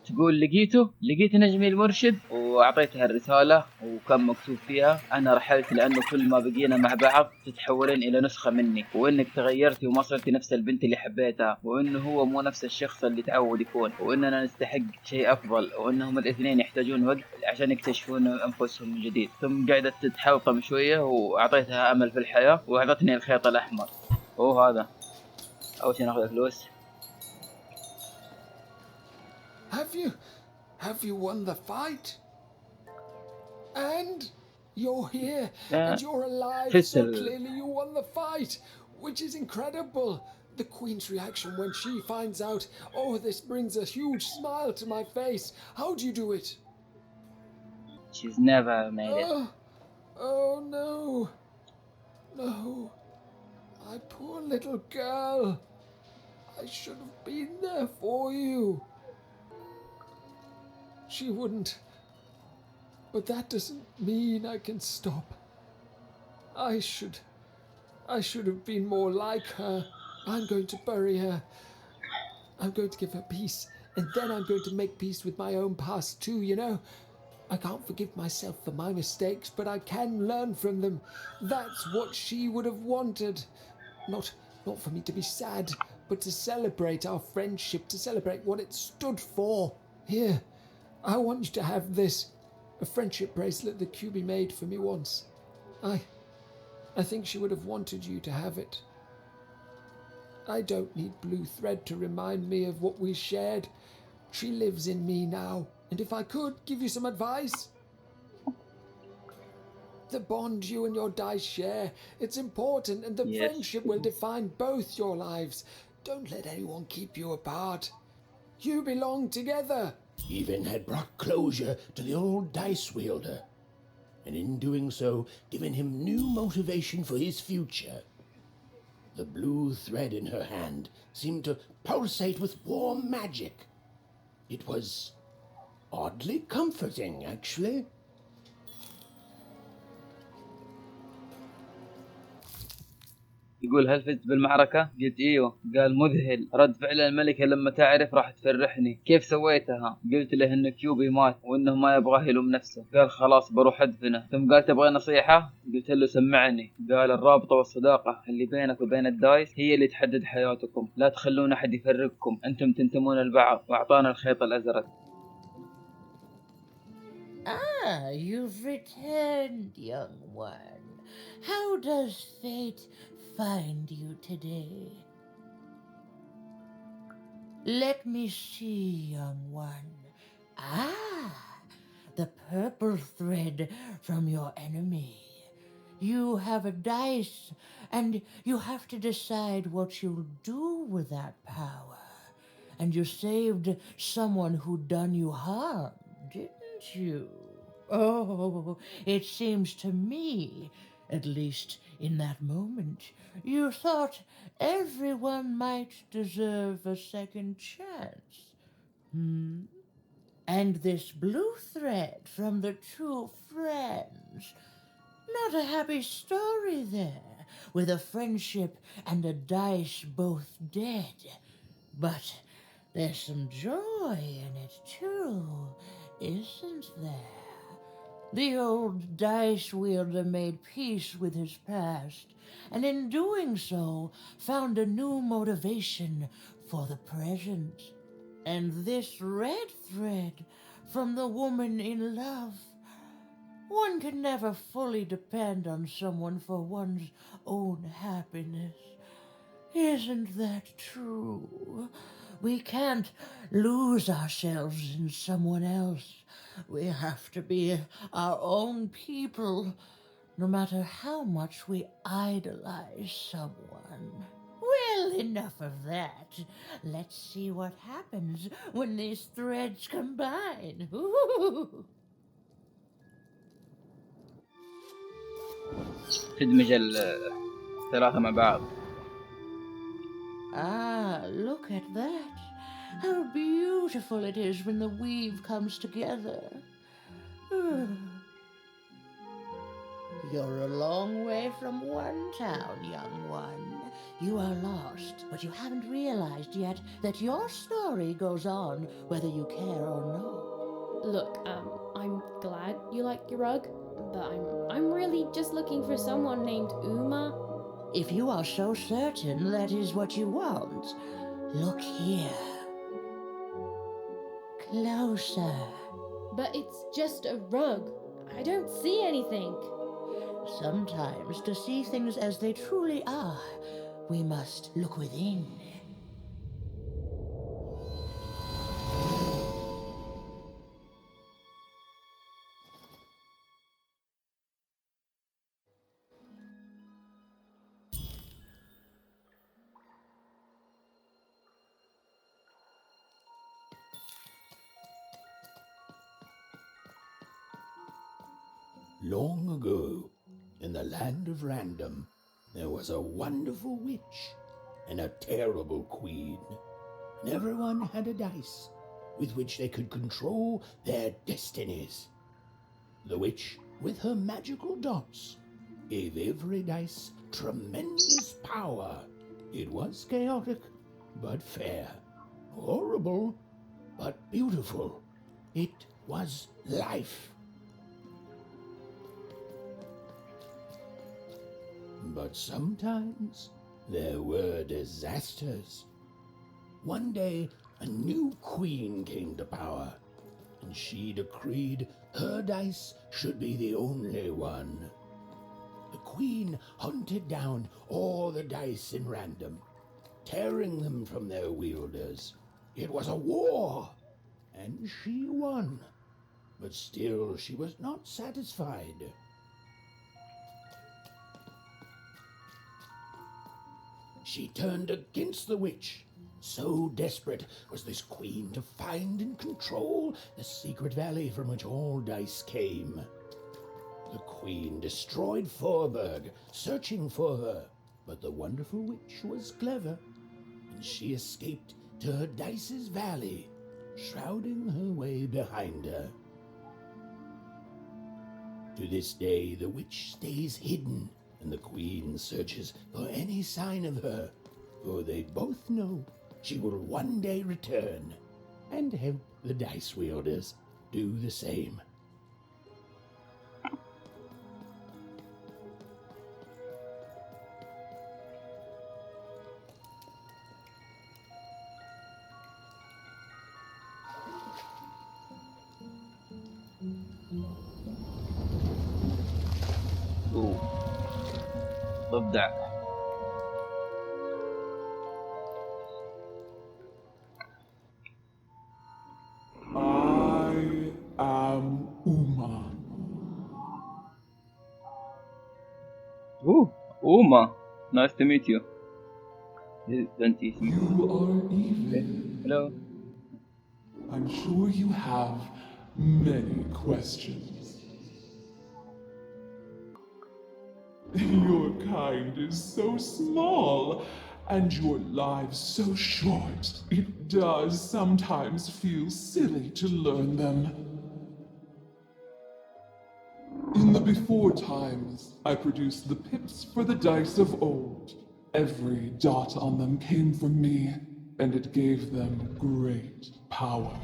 تقول لقيت نجمي المرشد واعطيتها الرسالة وكان مكتوب فيها انا رحلت لانه كل ما بقينا مع بعض تتحولين الى نسخة مني، وانك تغيرتي وما صرتي نفس البنت اللي حبيتها، وانه هو مو نفس الشخص اللي تعود يكون، واننا نستحق شيء افضل، وانهم الاثنين يحتاجون وقت عشان يكتشفون انفسهم من جديد. ثم قعدت تتحلطم شوية واعطيتها امل في الحياة واعطتني الخيط الاحمر. هذا اول شيء ناخذ فلوس. Have you won the fight? And You're here, Yeah. and you're alive, Fist so ال- clearly you won the fight, which is incredible. The Queen's reaction when she finds out, oh, this brings a huge smile to my face. How do you do it? She's never made it. Oh no. No. My poor little girl. I should have been there for you. She wouldn't. But that doesn't mean I can stop. I should have been more like her. I'm going to bury her. I'm going to give her peace. And then I'm going to make peace with my own past too, you know? I can't forgive myself for my mistakes, but I can learn from them. That's what she would have wanted. Not for me to be sad, but to celebrate our friendship, to celebrate what it stood for. Here, I want you to have this. A friendship bracelet that QB made for me once. I think she would have wanted you to have it. I don't need blue thread to remind me of what we shared. She lives in me now, and if I could give you some advice, the bond you and your dice share, it's important, and the friendship will define both your lives. Don't let anyone keep you apart. You belong together. Even had brought closure to the old dice wielder, and in doing so, given him new motivation for his future. The blue thread in her hand seemed to pulsate with warm magic. It was oddly comforting, actually. يقول هل فزت بالمعركة؟ قلت ايوه. قال مذهل. رد فعل الملكة لما تعرف راح تفرحني. كيف سويتها؟ قلت له ان كيوبي مات وانه ما يبغاه يلوم نفسه. قال خلاص بروح ادفنه. ثم قال تبغى نصيحة؟ قلت له سمعني. قال الرابطة والصداقة اللي بينك وبين الدايس هي اللي تحدد حياتكم. لا تخلون احد يفرقكم. انتم تنتمون لبعض. واعطانا الخيط الازرق. Ah, you've returned, young one. How does fate find you today? Let me see, young one. Ah, the purple thread from your enemy. You have a dice, and you have to decide what you'll do with that power. And you saved someone who'd done you harm, didn't you? Oh, it seems to me, at least in that moment, you thought everyone might deserve a second chance. And this blue thread from the two friends. Not a happy story there, with a friendship and a dice both dead. But there's some joy in it too, isn't there? The old dice wielder made peace with his past, and in doing so found a new motivation for the present. And this red thread from the woman in love. One can never fully depend on someone for one's own happiness. Isn't that true? We can't lose ourselves in someone else. We have to be our own people, no matter how much we idolize someone. Well, enough of that. Let's see what happens when these threads combine. Ooh. تدمج الثلاثة مع بعض. Ah, look at that. How beautiful it is when the weave comes together. You're a long way from one town, young one. You are lost, but you haven't realized yet that your story goes on whether you care or not. Look, I'm glad you like your rug, but I'm really just looking for someone named Uma. If you are so certain that is what you want, look here. Closer. But it's just a rug. I don't see anything. Sometimes, to see things as they truly are, we must look within. Long ago, in the land of Random, there was a wonderful witch and a terrible queen. And everyone had a dice with which they could control their destinies. The witch, with her magical dots, gave every dice tremendous power. It was chaotic, but fair. Horrible, but beautiful. It was life. But sometimes there were disasters. One day, a new queen came to power, and she decreed her dice should be the only one. The queen hunted down all the dice in Random, tearing them from their wielders. It was a war, and she won. But still, she was not satisfied. She turned against the witch. So desperate was this queen to find and control the secret valley from which all dice came. The queen destroyed Fourpurg, searching for her, but the wonderful witch was clever, and she escaped to her dice's valley, shrouding her way behind her. To this day, the witch stays hidden, and the queen searches for any sign of her, for they both know she will one day return and help the dice wielders do the same. ضفدع. I am Uma. Uma. Nice to meet you. Don't tease me. You are Eve. Hello. I'm sure you have many questions. Your kind is so small, and your lives so short. It does sometimes feel silly to learn them. In the before times, I produced the pips for the dice of old. Every dot on them came from me, and it gave them great power.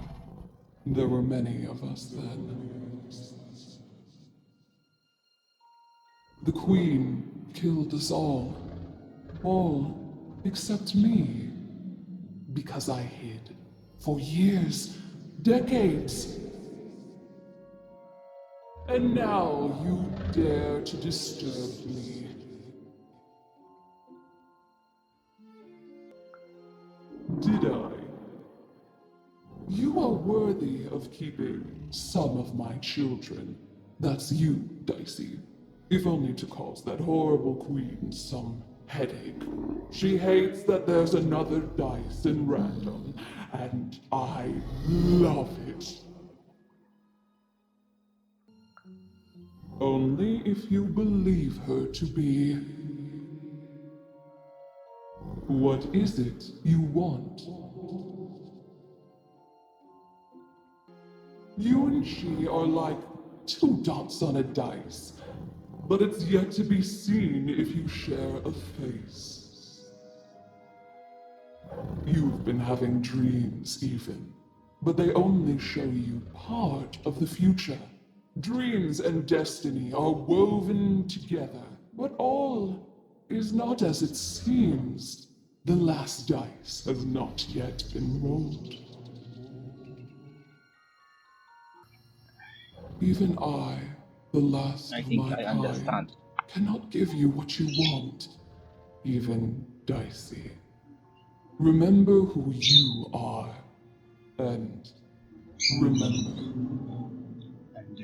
There were many of us then. The Queen killed us all except me, because I hid for years, decades. And now you dare to disturb me. Did I? You are worthy of keeping some of my children. That's you, Dicey. If only to cause that horrible queen some headache. She hates that there's another dice in Random, and I love it. Only if you believe her to be. What is it you want? You and she are like two dots on a dice, but it's yet to be seen if you share a face. You've been having dreams even, but they only show you part of the future. Dreams and destiny are woven together, but all is not as it seems. The last dice has not yet been rolled. Even I, the last of my kind, cannot give you what you want, even Dicey. Remember who you are, and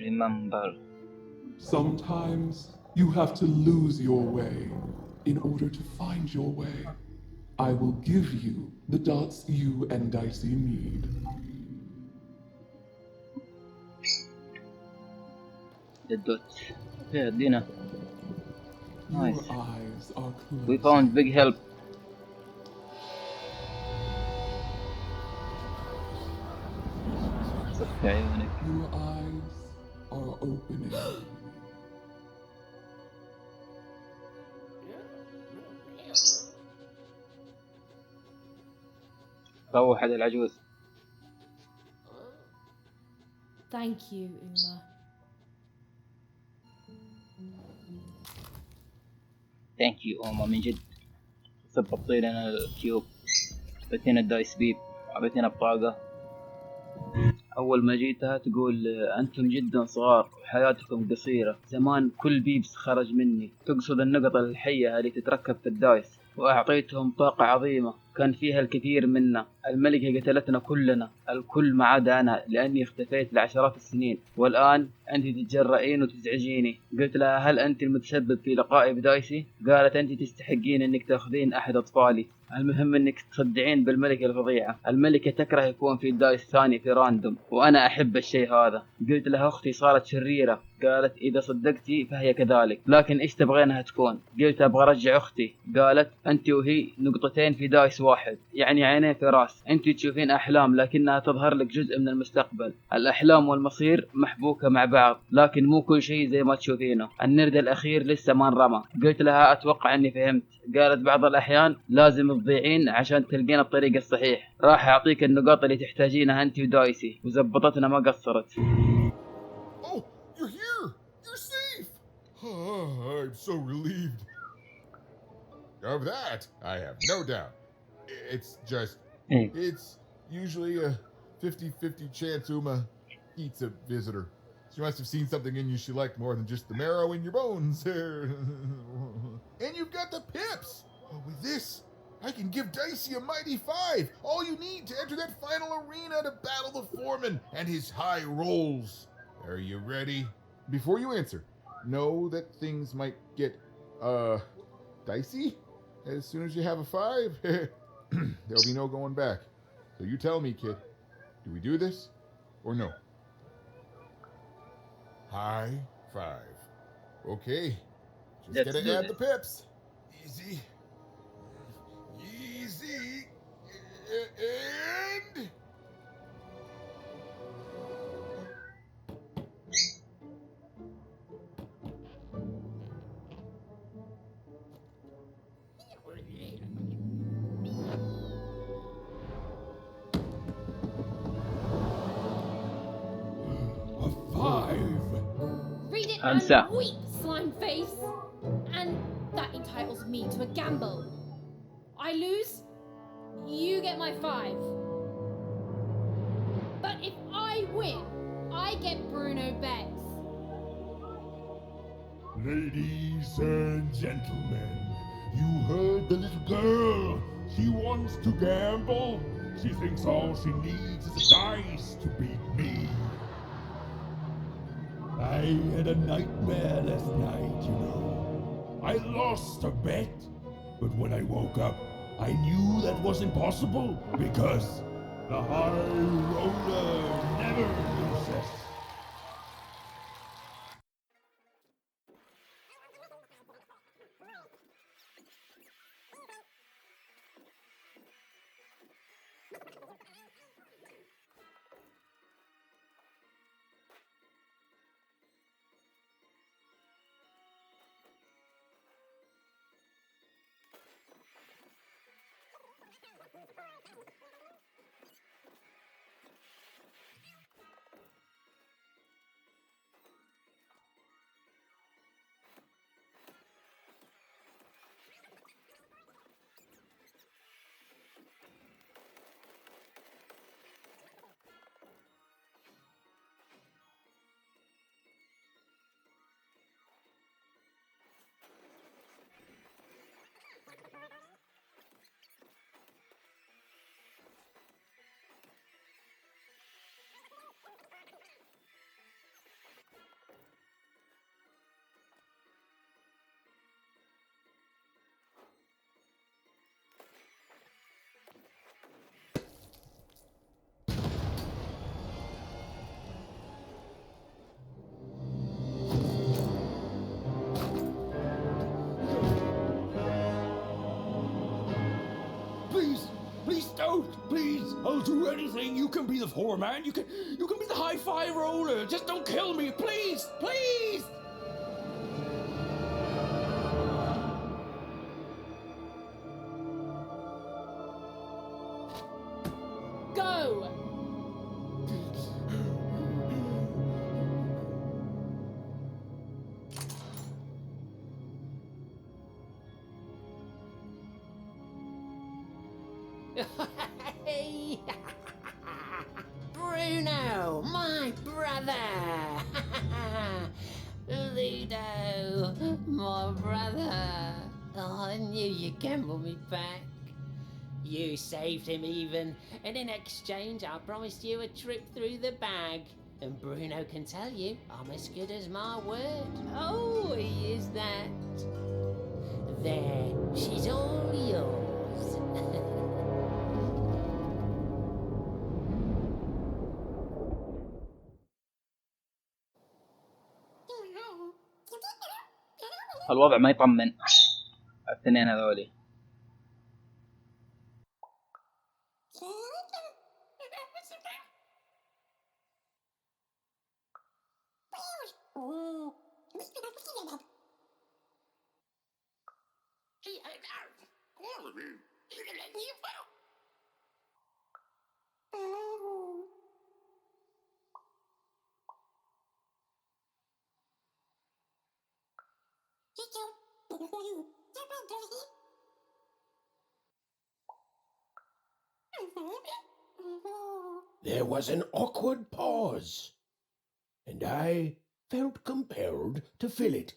remember. Sometimes you have to lose your way in order to find your way. I will give you the dots you and Dicey need. الدوت. اوكي ادينا. Your نايس. eyes are We closed. found big help. صك عيونك. Your eyes are opening. روح على العجوز. Thank you, Uma. ثانك يو اوما من جد. ضبطي لنا الكيوب، عطيتينا الدايس بيب، عطيتينا بطاقة. أول ما جيتها تقول أنتم جدا صغار وحياتكم قصيرة، زمان كل بيبس خرج مني. تقصد النقط الحية اللي تتركب في الدايس، وأعطيتهم طاقة عظيمة كان فيها الكثير منا. الملكة قتلتنا كلنا، الكل ما عدا أنا لأني اختفيت لعشرات السنين، والآن أنت تتجرئين وتزعجيني. قلت لها هل أنت المتسبب في لقائي بدايسي؟ قالت أنت تستحقين أنك تأخذين أحد أطفالي. المهم أنك تصدعين بالملكة الفظيعة. الملكة تكره يكون في دايس ثاني في راندوم، وأنا أحب الشيء هذا. قلت لها أختي صارت شريرة. قالت إذا صدقتي فهي كذلك، لكن إيش تبغينها تكون؟ قلت أبغى أرجع أختي. قالت أنت وهي نقطتين في دايس واحد، يعني عينين في راس. أنت تشوفين أحلام لكنها تظهر لك جزء من المستقبل. الأحلام والمصير محبوكة مع بعض، لكن مو كل شيء زي ما تشوفينه. النرد الأخير لسه ما انرمى. قلت لها أتوقع أني فهمت. قالت بعض الأحيان لازم تضيعين عشان تلقين الطريق الصحيح. راح أعطيك النقاط اللي تحتاجينها أنت ودايسي، وزبطتنا ما قصرت. Oh, you're here! You're safe! Oh, I'm so relieved. Of that, I have no doubt. It's just, it's usually a 50-50 chance Uma eats a visitor. She must have seen something in you she liked more than just the marrow in your bones. And you've got the pips! Oh, with this, I can give Dicey a mighty 5. All you need to enter that final arena to battle the foreman and his high rolls. Are you ready? Before you answer, know that things might get, dicey as soon as you have a 5. There'll be no going back. So you tell me, kid. Do we do this or no? High 5. Okay. Just Let's gotta do add this. the pips. Easy. Easy. And... A 5. Read it Answer. and weep, slime face. And that entitles me to a gamble. I lose, you get my 5. But if I win, I get Bruno Beggs. Ladies and gentlemen, you heard the little girl. She wants to gamble. She thinks all she needs is a dice to beat me. I had a nightmare last night, you know. I lost a bet, but when I woke up, I knew that was impossible because the high roller never loses. out, please. I'll do anything. You can be the foreman. You can be the hi-fi roller. Just don't kill me, please, please. Go! Hey! Bruno, my brother! Ludo, my brother! Oh, I knew you'd gamble me back. You saved him even, and in exchange I promised you a trip through the bag. And Bruno can tell you I'm as good as my word. Oh, he is that. There, she's all yours. الوضع ما يطمن الاثنين هذولي. There was an awkward pause, and I felt compelled to fill it.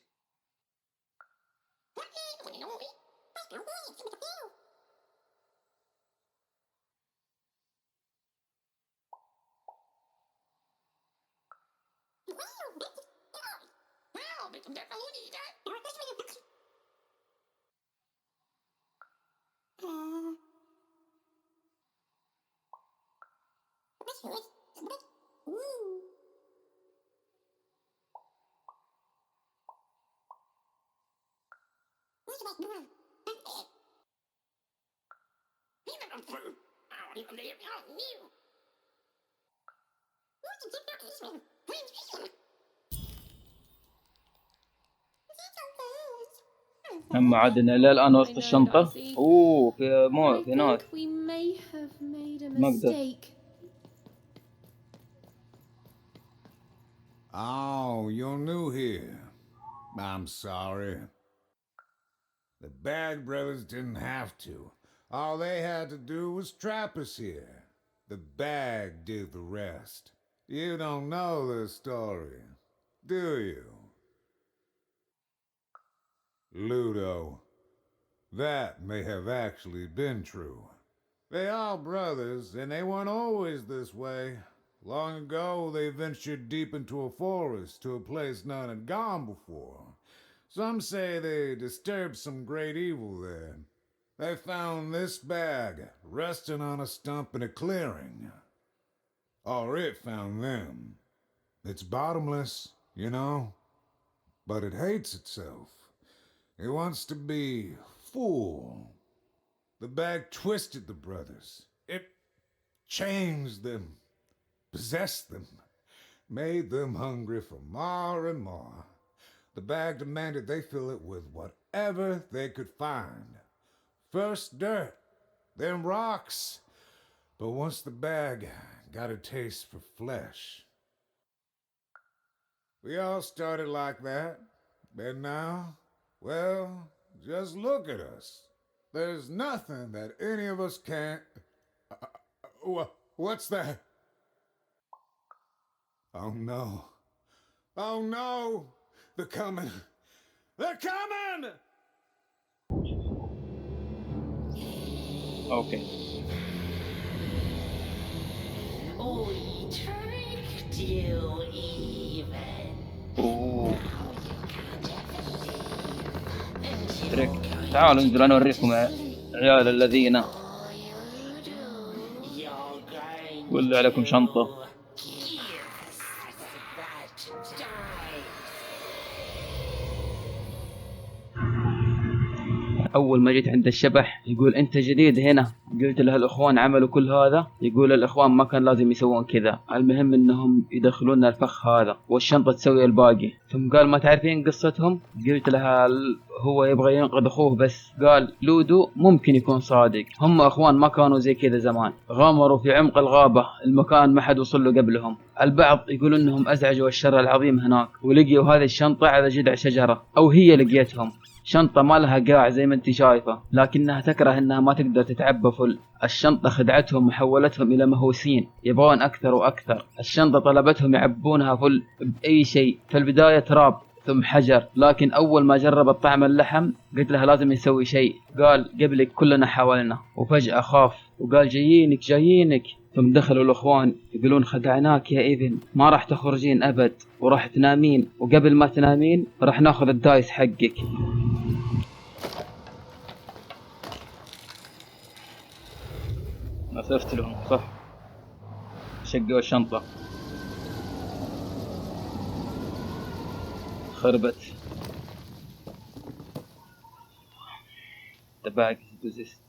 أما عادنا إلى الآن وسط الشنطة. أوه في ناس. We may have made a ما أقدر. mistake. Oh, you're new here. I'm sorry. The Bag Brothers didn't have to. All they had to do was trap us here. The bag did the rest. You don't know the story, do you? Ludo, that may have actually been true. They are brothers, and they weren't always this way. Long ago, they ventured deep into a forest to a place none had gone before. Some say they disturbed some great evil there. They found this bag resting on a stump in a clearing. Or it found them. It's bottomless, you know, but it hates itself. It wants to be full. The bag twisted the brothers. It changed them, possessed them, made them hungry for more and more. The bag demanded they fill it with whatever they could find. First dirt, then rocks. But once the bag got a taste for flesh, we all started like that. And now, well, just look at us. There's nothing that any of us can't... what's that? Oh no. Oh no! They're coming! They're coming! Okay. We tricked you even. أوه. ترك. تعالوا انزلوا أنا أوريكم عيال الذين. واللي عليكم شنطة. اول ما جيت عند الشبح يقول انت جديد هنا. قلت له الاخوان عملوا كل هذا. يقول الاخوان ما كان لازم يسوون كذا، المهم انهم يدخلون الفخ هذا والشنطة تسوي الباقي. ثم قال ما تعرفين قصتهم؟ قلت لها هو يبغى ينقذ اخوه بس. قال لودو ممكن يكون صادق، هم اخوان ما كانوا زي كذا زمان، غامروا في عمق الغابة، المكان ما حد وصل له قبلهم. البعض يقول انهم ازعجوا الشر العظيم هناك ولقيوا هذه الشنطة على جذع شجرة، او هي لقيتهم. شنطة ما لها قاع زي ما انت شايفة، لكنها تكره انها ما تقدر تتعبى فل. الشنطة خدعتهم وحولتهم الى مهووسين يبغون اكثر واكثر. الشنطة طلبتهم يعبونها فل باي شيء، في البداية تراب ثم حجر، لكن اول ما جربت طعم اللحم قلت لها لازم نسوي شيء. قال قبلك كلنا حاولنا. وفجأة خاف وقال جايينك جايينك. ثم دخلوا الاخوان يقولون خدعناك يا ايفن، ما راح تخرجين ابد وراح تنامين، وقبل ما تنامين راح ناخذ الدايس حقك. نصفت لهم صح، شقوا الشنطة خربت. تبعك بوزيست.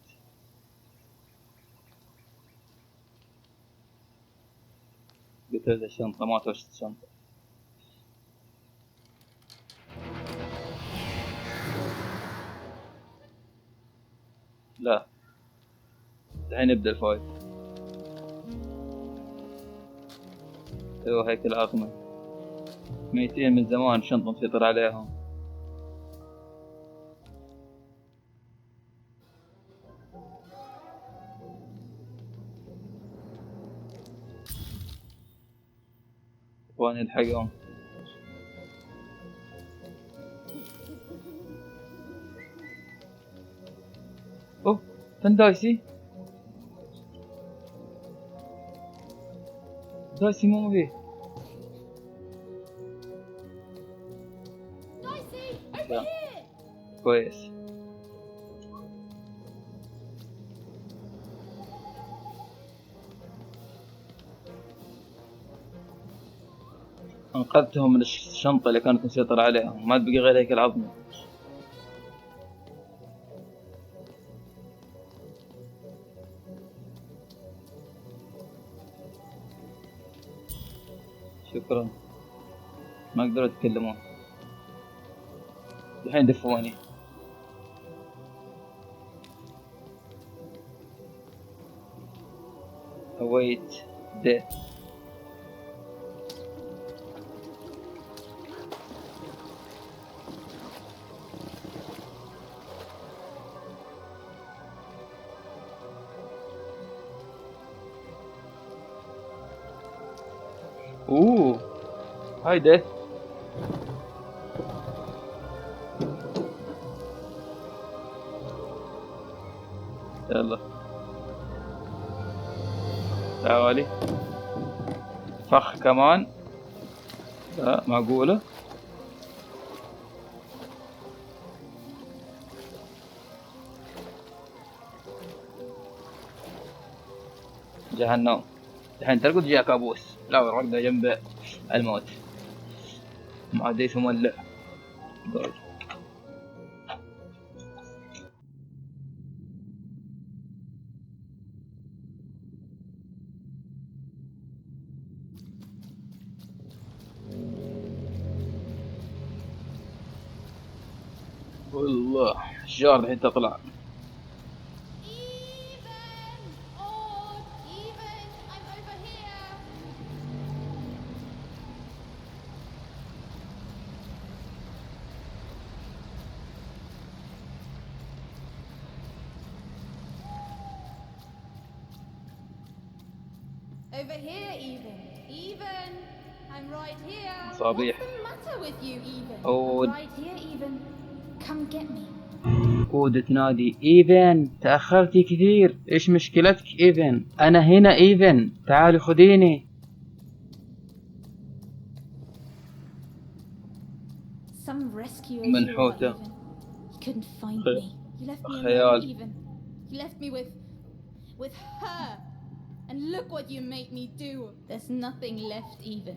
قتلت الشنطة ما توشت الشنطة. لا الحين يبدأ الفايت. ايوه هيكل عظمي ميتين من زمان، شنطة مسيطر عليهم. اخواني الحقهم. اوه فين دايسي؟ دايسي مو فيه. كويس. انقذتهم من الشنطة اللي كانت مسيطرة عليهم، ما بقي غير هيكل عظمي. شكرا. ما قدروا يتكلمون. الحين دفوني. await death. اوه هاي ديث. يلا تعالي. فخ كمان. لا معقولة. جهنم. الحين ترقد جاء كابوس. لا ورقد جنب الموت. مع ديس مولع. والله الشجار الحين تطلع. Over here, Even, I'm right here. صبيح. What's the matter with you, Even? أود. I'm right here, Even. Come get me. أود تنادي إيفن، تأخرتي كثير، إيش مشكلتك إيفن؟ أنا هنا إيفن، تعالي خذيني. Some rescue منحوتة. You couldn't find me. You left me خيال. alone, Even. You left me with her. And look what you made me do. There's nothing left, Even.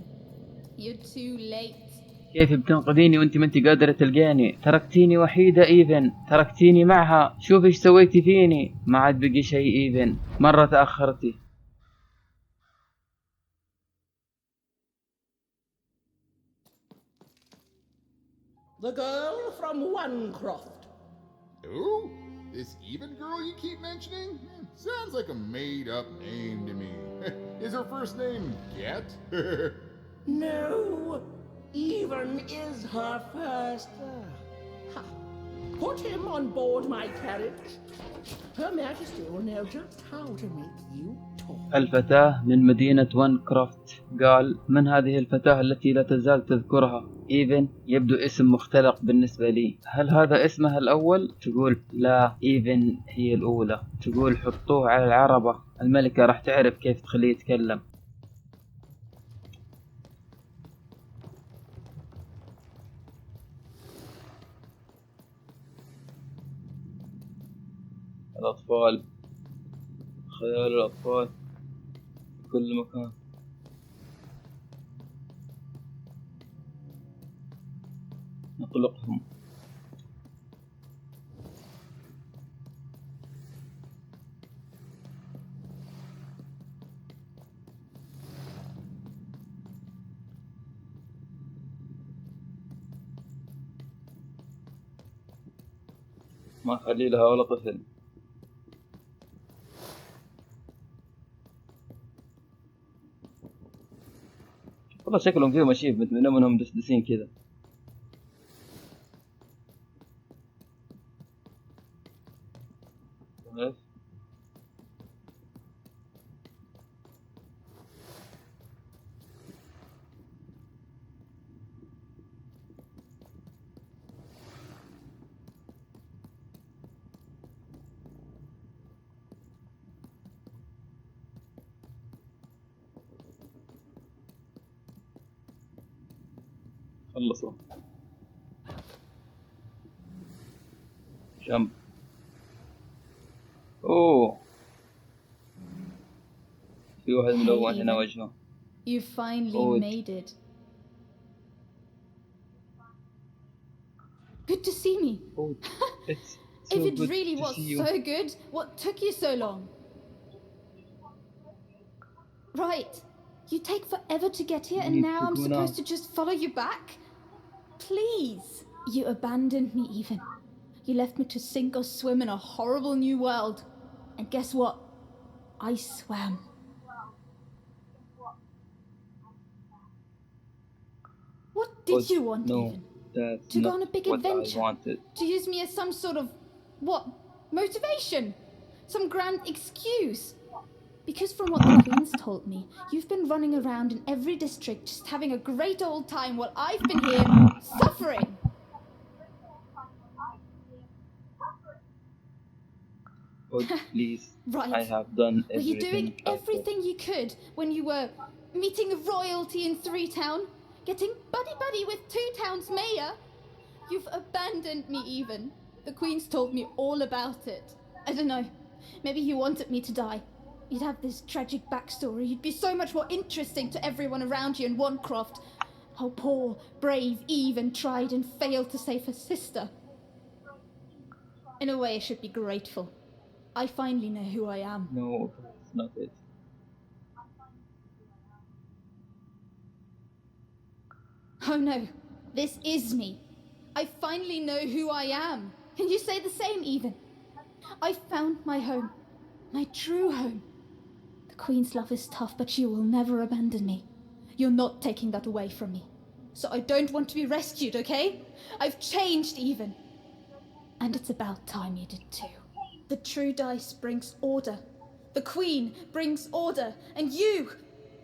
You're too late. كيف بتنقذيني وانت ما انت قادرة تلقاني؟ تركتيني وحيدة ايفن، تركتيني معها، شوف ايش سويتي فيني. ما عاد بقي شيء ايفن، مرة تأخرتي. The girl from Onecroft. Who? This even girl you keep mentioning? Sounds like a made-up name to me. Is her first name Get? No, Even is her first. Ha. Put him on board my carriage. Her Majesty will know just how to make you talk. الفتاة من مدينة وانكرافت. قال: من هذه الفتاة التي لا تزال تذكرها؟ إيفن يبدو اسم مختلق بالنسبة لي. هل هذا اسمها الأول؟ تقول لا، إيفن هي الأولى. تقول حطوه على العربة، الملكة راح تعرف كيف تخليه يتكلم. الأطفال، خيال الأطفال في كل مكان. نطلقهم. ما خلي لها ولا طفل. والله شكلهم فيهم ماشيين منهم دسدسين كذا. خلصوا. جنب. اوه، في واحد ملون هنا وجهه. You finally made it. Good to see me. It's so if it really was so good, what took you so long? Right. You take forever to get here and now I'm supposed to just follow you back? Please. You abandoned me even. You left me to sink or swim in a horrible new world. And guess what? I swam. What did you want even? To go on a big adventure? To use me as some sort of, what, motivation? Some grand excuse? Because from what the Queen's told me, you've been running around in every district just having a great old time while I've been here suffering. Oh, please. Right. I have done everything. Were you doing everything you could when you were meeting royalty in 3 Town? Getting buddy-buddy with 2 Town's mayor? You've abandoned me even. The Queen's told me all about it. I don't know. Maybe you wanted me to die. You'd have this tragic backstory. You'd be so much more interesting to everyone around you in Onecroft. How poor, brave Even tried and failed to save her sister. In a way, I should be grateful. I finally know who I am. No, that's not it. Oh no, this is me. I finally know who I am. Can you say the same, Even? I found my home. My true home. The Queen's love is tough, but she will never abandon me. You're not taking that away from me. So I don't want to be rescued, okay? I've changed even. And it's about time you did too. The true dice brings order. The Queen brings order. And you,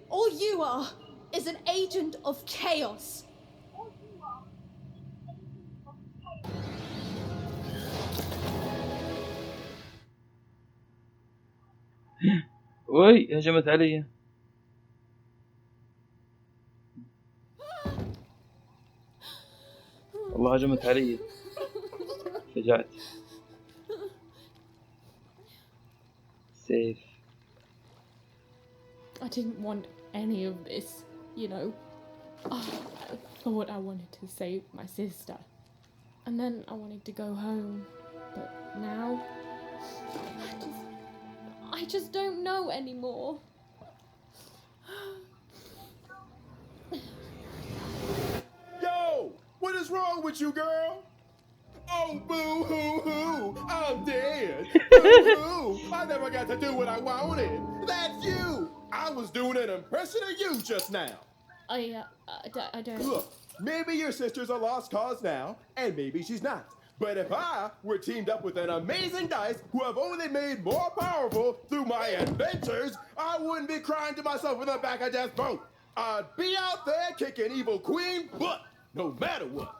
all you are, is an agent of chaos. وي هجمت علي. والله هجمت علي. فجعت. I didn't want any of this, you know. I thought I wanted to save my sister. And then I wanted to go home. But now, I just don't know anymore. Yo! What is wrong with you, girl? Oh, boo-hoo-hoo! I'm dead! Boo-hoo! I never got to do what I wanted! That's you! I was doing an impression of you just now! I don't... Look, maybe your sister's a lost cause now, and maybe she's not. But if I were teamed up with an amazing dice who have only made more powerful through my adventures, I wouldn't be crying to myself in the back of death's boat. I'd be out there kicking evil queen butt, no matter what.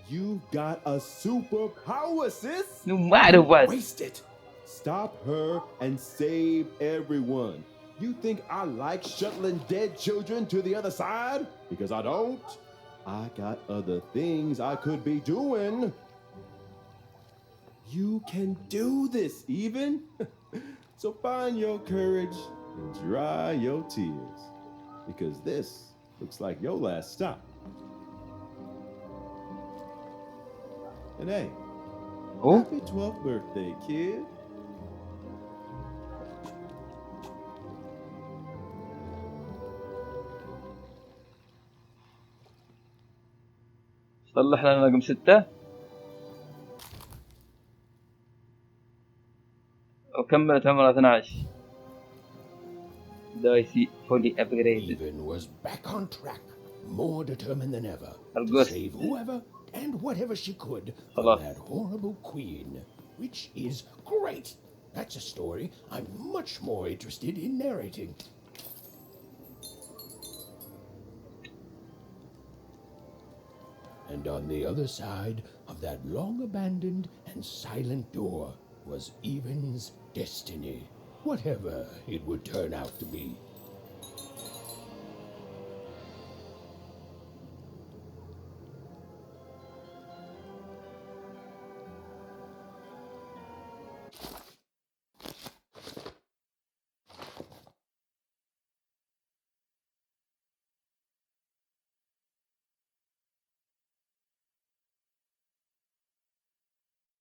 You've got a superpower, sis. No matter what. Waste it. Stop her and save everyone. You think I like shuttling dead children to the other side? Because I don't. I got other things I could be doing. You can do this, even. So find your courage and dry your tears. Because this looks like your last stop. And hey, happy 12th birthday, kid. صلح لنا رقم 6 وكملت عمرها 12. دايسي fully upgraded. Even was back on track, more determined than ever to القص. save whoever and whatever she could from خلاص. that horrible queen, which is great. That's a story I'm much more interested in narrating. And on the other side of that long-abandoned and silent door was Even's destiny, whatever it would turn out to be.